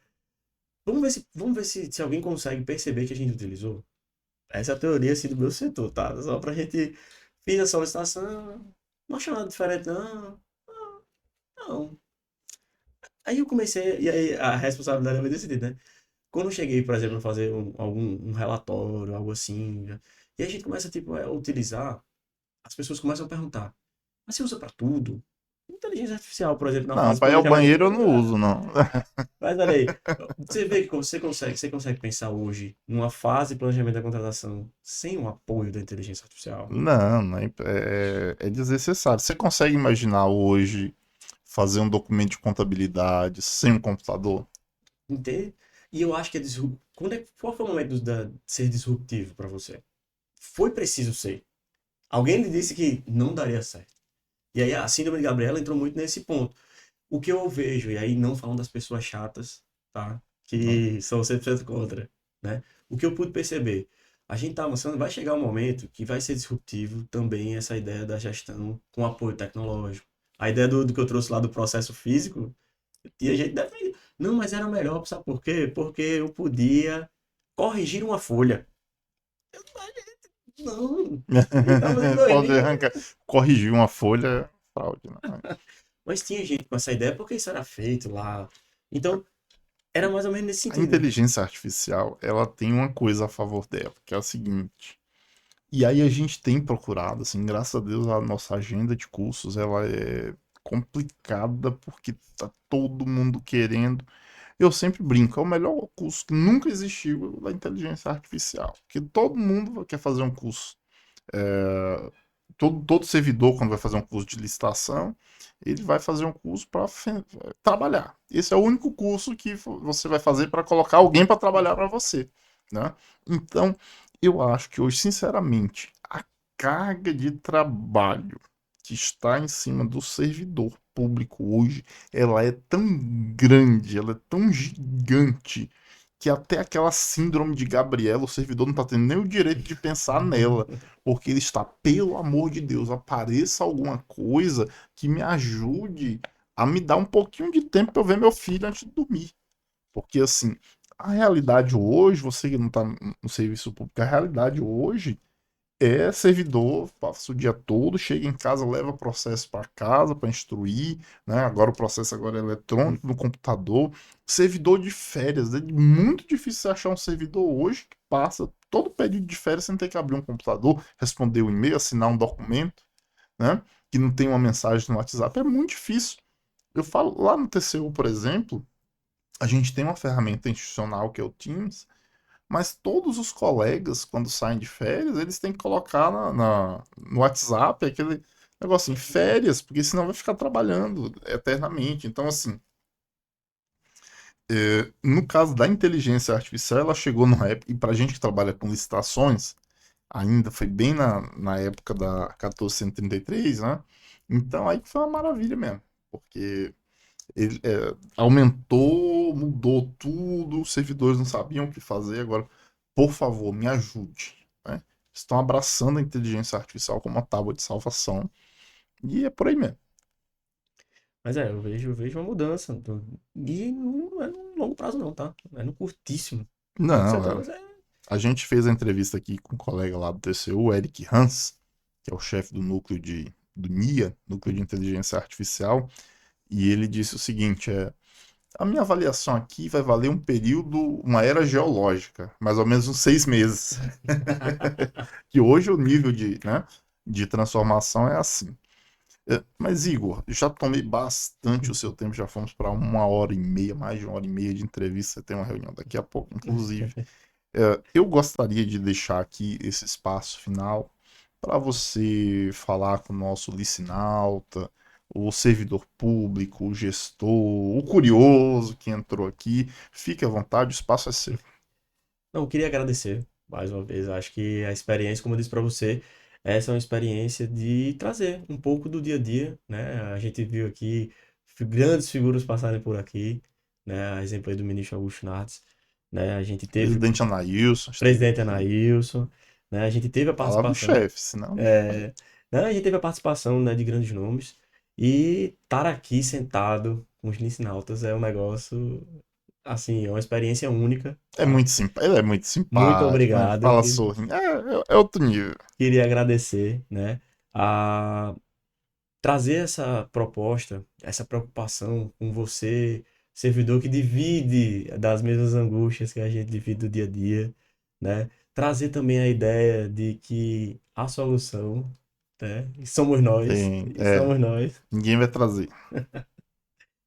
Vamos ver se alguém consegue perceber que a gente utilizou. Essa é a teoria assim, do meu setor, tá? Só pra gente. Fiz a solicitação, não achei nada diferente, não. Não. Aí eu comecei, e aí a responsabilidade é decidida, né? Quando eu cheguei, por exemplo, a fazer um relatório, algo assim, né? E a gente começa, tipo, a utilizar, as pessoas começam a perguntar, mas você usa para tudo? Inteligência artificial, por exemplo, na Não, fase de para ir ao planejamento. banheiro eu não uso, não. Mas olha aí, você vê que você consegue pensar hoje numa fase de planejamento da contratação sem o apoio da inteligência artificial? Não, não é desnecessário. Você consegue imaginar hoje fazer um documento de contabilidade sem um computador? Entende? E eu acho que qual foi o momento de ser disruptivo para você? Foi preciso ser. Alguém lhe disse que não daria certo. E aí a síndrome de Gabriela entrou muito nesse ponto. O que eu vejo, e aí não falando das pessoas chatas, tá? Não. Que são 100% contra, né? O que eu pude perceber, a gente tá avançando, vai chegar um momento que vai ser disruptivo também essa ideia da gestão com apoio tecnológico. A ideia do que eu trouxe lá do processo físico, e a gente defende. Não, mas era melhor, sabe por quê? Porque eu podia corrigir uma folha. Não. Estamos em Pode 2000. arrancar, corrigir uma folha, é fraude, não. Mas tinha gente com essa ideia porque isso era feito lá. Então, era mais ou menos nesse A sentido. inteligência artificial, ela tem uma coisa a favor dela, que é o seguinte. E aí a gente tem procurado, assim, graças a Deus a nossa agenda de cursos, ela é complicada porque tá todo mundo querendo. Eu sempre brinco, é o melhor curso que nunca existiu da inteligência artificial. Porque todo mundo quer fazer um curso. é, todo servidor, quando vai fazer um curso de licitação, ele vai fazer um curso para trabalhar. Esse é o único curso que você vai fazer para colocar alguém para trabalhar para você, né? Então, eu acho que hoje, sinceramente, a carga de trabalho que está em cima do servidor público hoje, ela é tão grande, ela é tão gigante, que até aquela síndrome de Gabriela, o servidor não está tendo nem o direito de pensar nela, porque ele está, pelo amor de Deus, apareça alguma coisa que me ajude a me dar um pouquinho de tempo para eu ver meu filho antes de dormir. Porque assim, a realidade hoje, você que não está no serviço público, a realidade hoje é servidor, passa o dia todo, chega em casa, leva processo para casa para instruir, né? Agora o processo agora é eletrônico no computador. Servidor de férias, é muito difícil você achar um servidor hoje que passa todo o período de férias sem ter que abrir um computador, responder o e-mail, assinar um documento, né? Que não tem uma mensagem no WhatsApp, é muito difícil. Eu falo lá no TCU, por exemplo, a gente tem uma ferramenta institucional que é o Teams, mas todos os colegas, quando saem de férias, eles têm que colocar no WhatsApp aquele negócio assim, férias, porque senão vai ficar trabalhando eternamente. Então, assim, No caso da inteligência artificial, ela chegou no rap, e pra gente que trabalha com licitações, ainda foi bem na época da 1433, né? Então aí foi uma maravilha mesmo, porque ele aumentou, mudou tudo, os servidores não sabiam o que fazer. Agora, por favor, me ajude, né? Estão abraçando a inteligência artificial como uma tábua de salvação, e é por aí mesmo. Mas eu vejo uma mudança. E não é no longo prazo, não, tá? É no curtíssimo. No que você Não, tá, mas é. a gente fez a entrevista aqui com um colega lá do TCU, o Eric Hans, que é o chefe do núcleo do NIA, Núcleo de Inteligência Artificial, e ele disse o seguinte: a minha avaliação aqui vai valer um período, uma era geológica, mais ou menos uns 6 meses. Que hoje o nível de transformação é assim. Mas, Igor, já tomei bastante o seu tempo, já fomos para 1 hora e meia, mais de 1 hora e meia de entrevista. Você tem uma reunião daqui a pouco, inclusive. Eu gostaria de deixar aqui esse espaço final para você falar com o nosso licinauta, o servidor público, o gestor, o curioso que entrou aqui. Fique à vontade, o espaço é seu. Não, eu queria agradecer mais uma vez. Acho que a experiência, como eu disse para você, essa é uma experiência de trazer um pouco do dia a dia, né? A gente viu aqui grandes figuras passarem por aqui, né? A exemplo aí do ministro Augusto Nardes, né? A gente teve o Presidente Anailson esteve presidente aqui. Anailson, né? A gente teve a Fala do participação, chefe, senão. é, né? A gente teve a participação, né, de grandes nomes e estar aqui sentado com os licinautas é um negócio, assim, é uma experiência única, tá? Ele é muito Muito simpático, né? obrigado. Fala sorrindo. É outro nível. Queria agradecer, né, a trazer essa proposta, essa preocupação com você, servidor que divide das mesmas angústias que a gente divide do dia a dia, né? Trazer também a ideia de que a solução, né, Tem, e somos nós. ninguém vai trazer.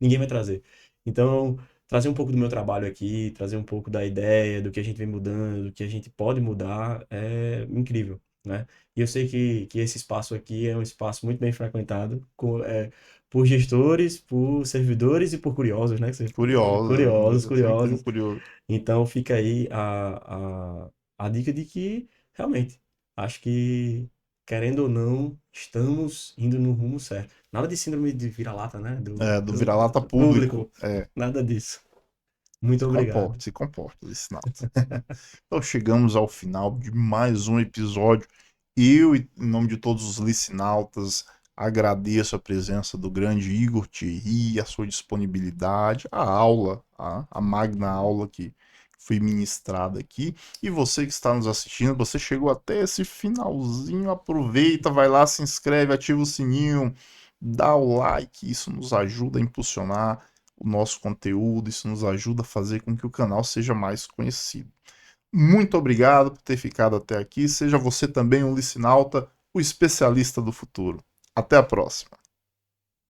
Ninguém vai trazer. Então, trazer um pouco do meu trabalho aqui, trazer um pouco da ideia, do que a gente vem mudando, do que a gente pode mudar, é incrível, né? E eu sei que esse espaço aqui é um espaço muito bem frequentado por gestores, por servidores e por curiosos, né? Que você falou, né? Curiosos, Curioso, sempre tem um curiosos. curioso. Então, fica aí a dica de que, realmente, acho que, querendo ou não, estamos indo no rumo certo. Nada de síndrome de vira-lata, né? Do vira-lata Do público. público. Nada disso. Muito obrigado. Se comporte, Licinato. Então chegamos ao final de mais um episódio. Eu, em nome de todos os licinautas, agradeço a presença do grande Igor Thierry, a sua disponibilidade, a aula, a magna aula que foi ministrada aqui. E você que está nos assistindo, você chegou até esse finalzinho, aproveita, vai lá, se inscreve, ativa o sininho, dá o like, isso nos ajuda a impulsionar o nosso conteúdo, isso nos ajuda a fazer com que o canal seja mais conhecido. Muito obrigado por ter ficado até aqui. Seja você também um licinauta, o especialista do futuro. Até a próxima.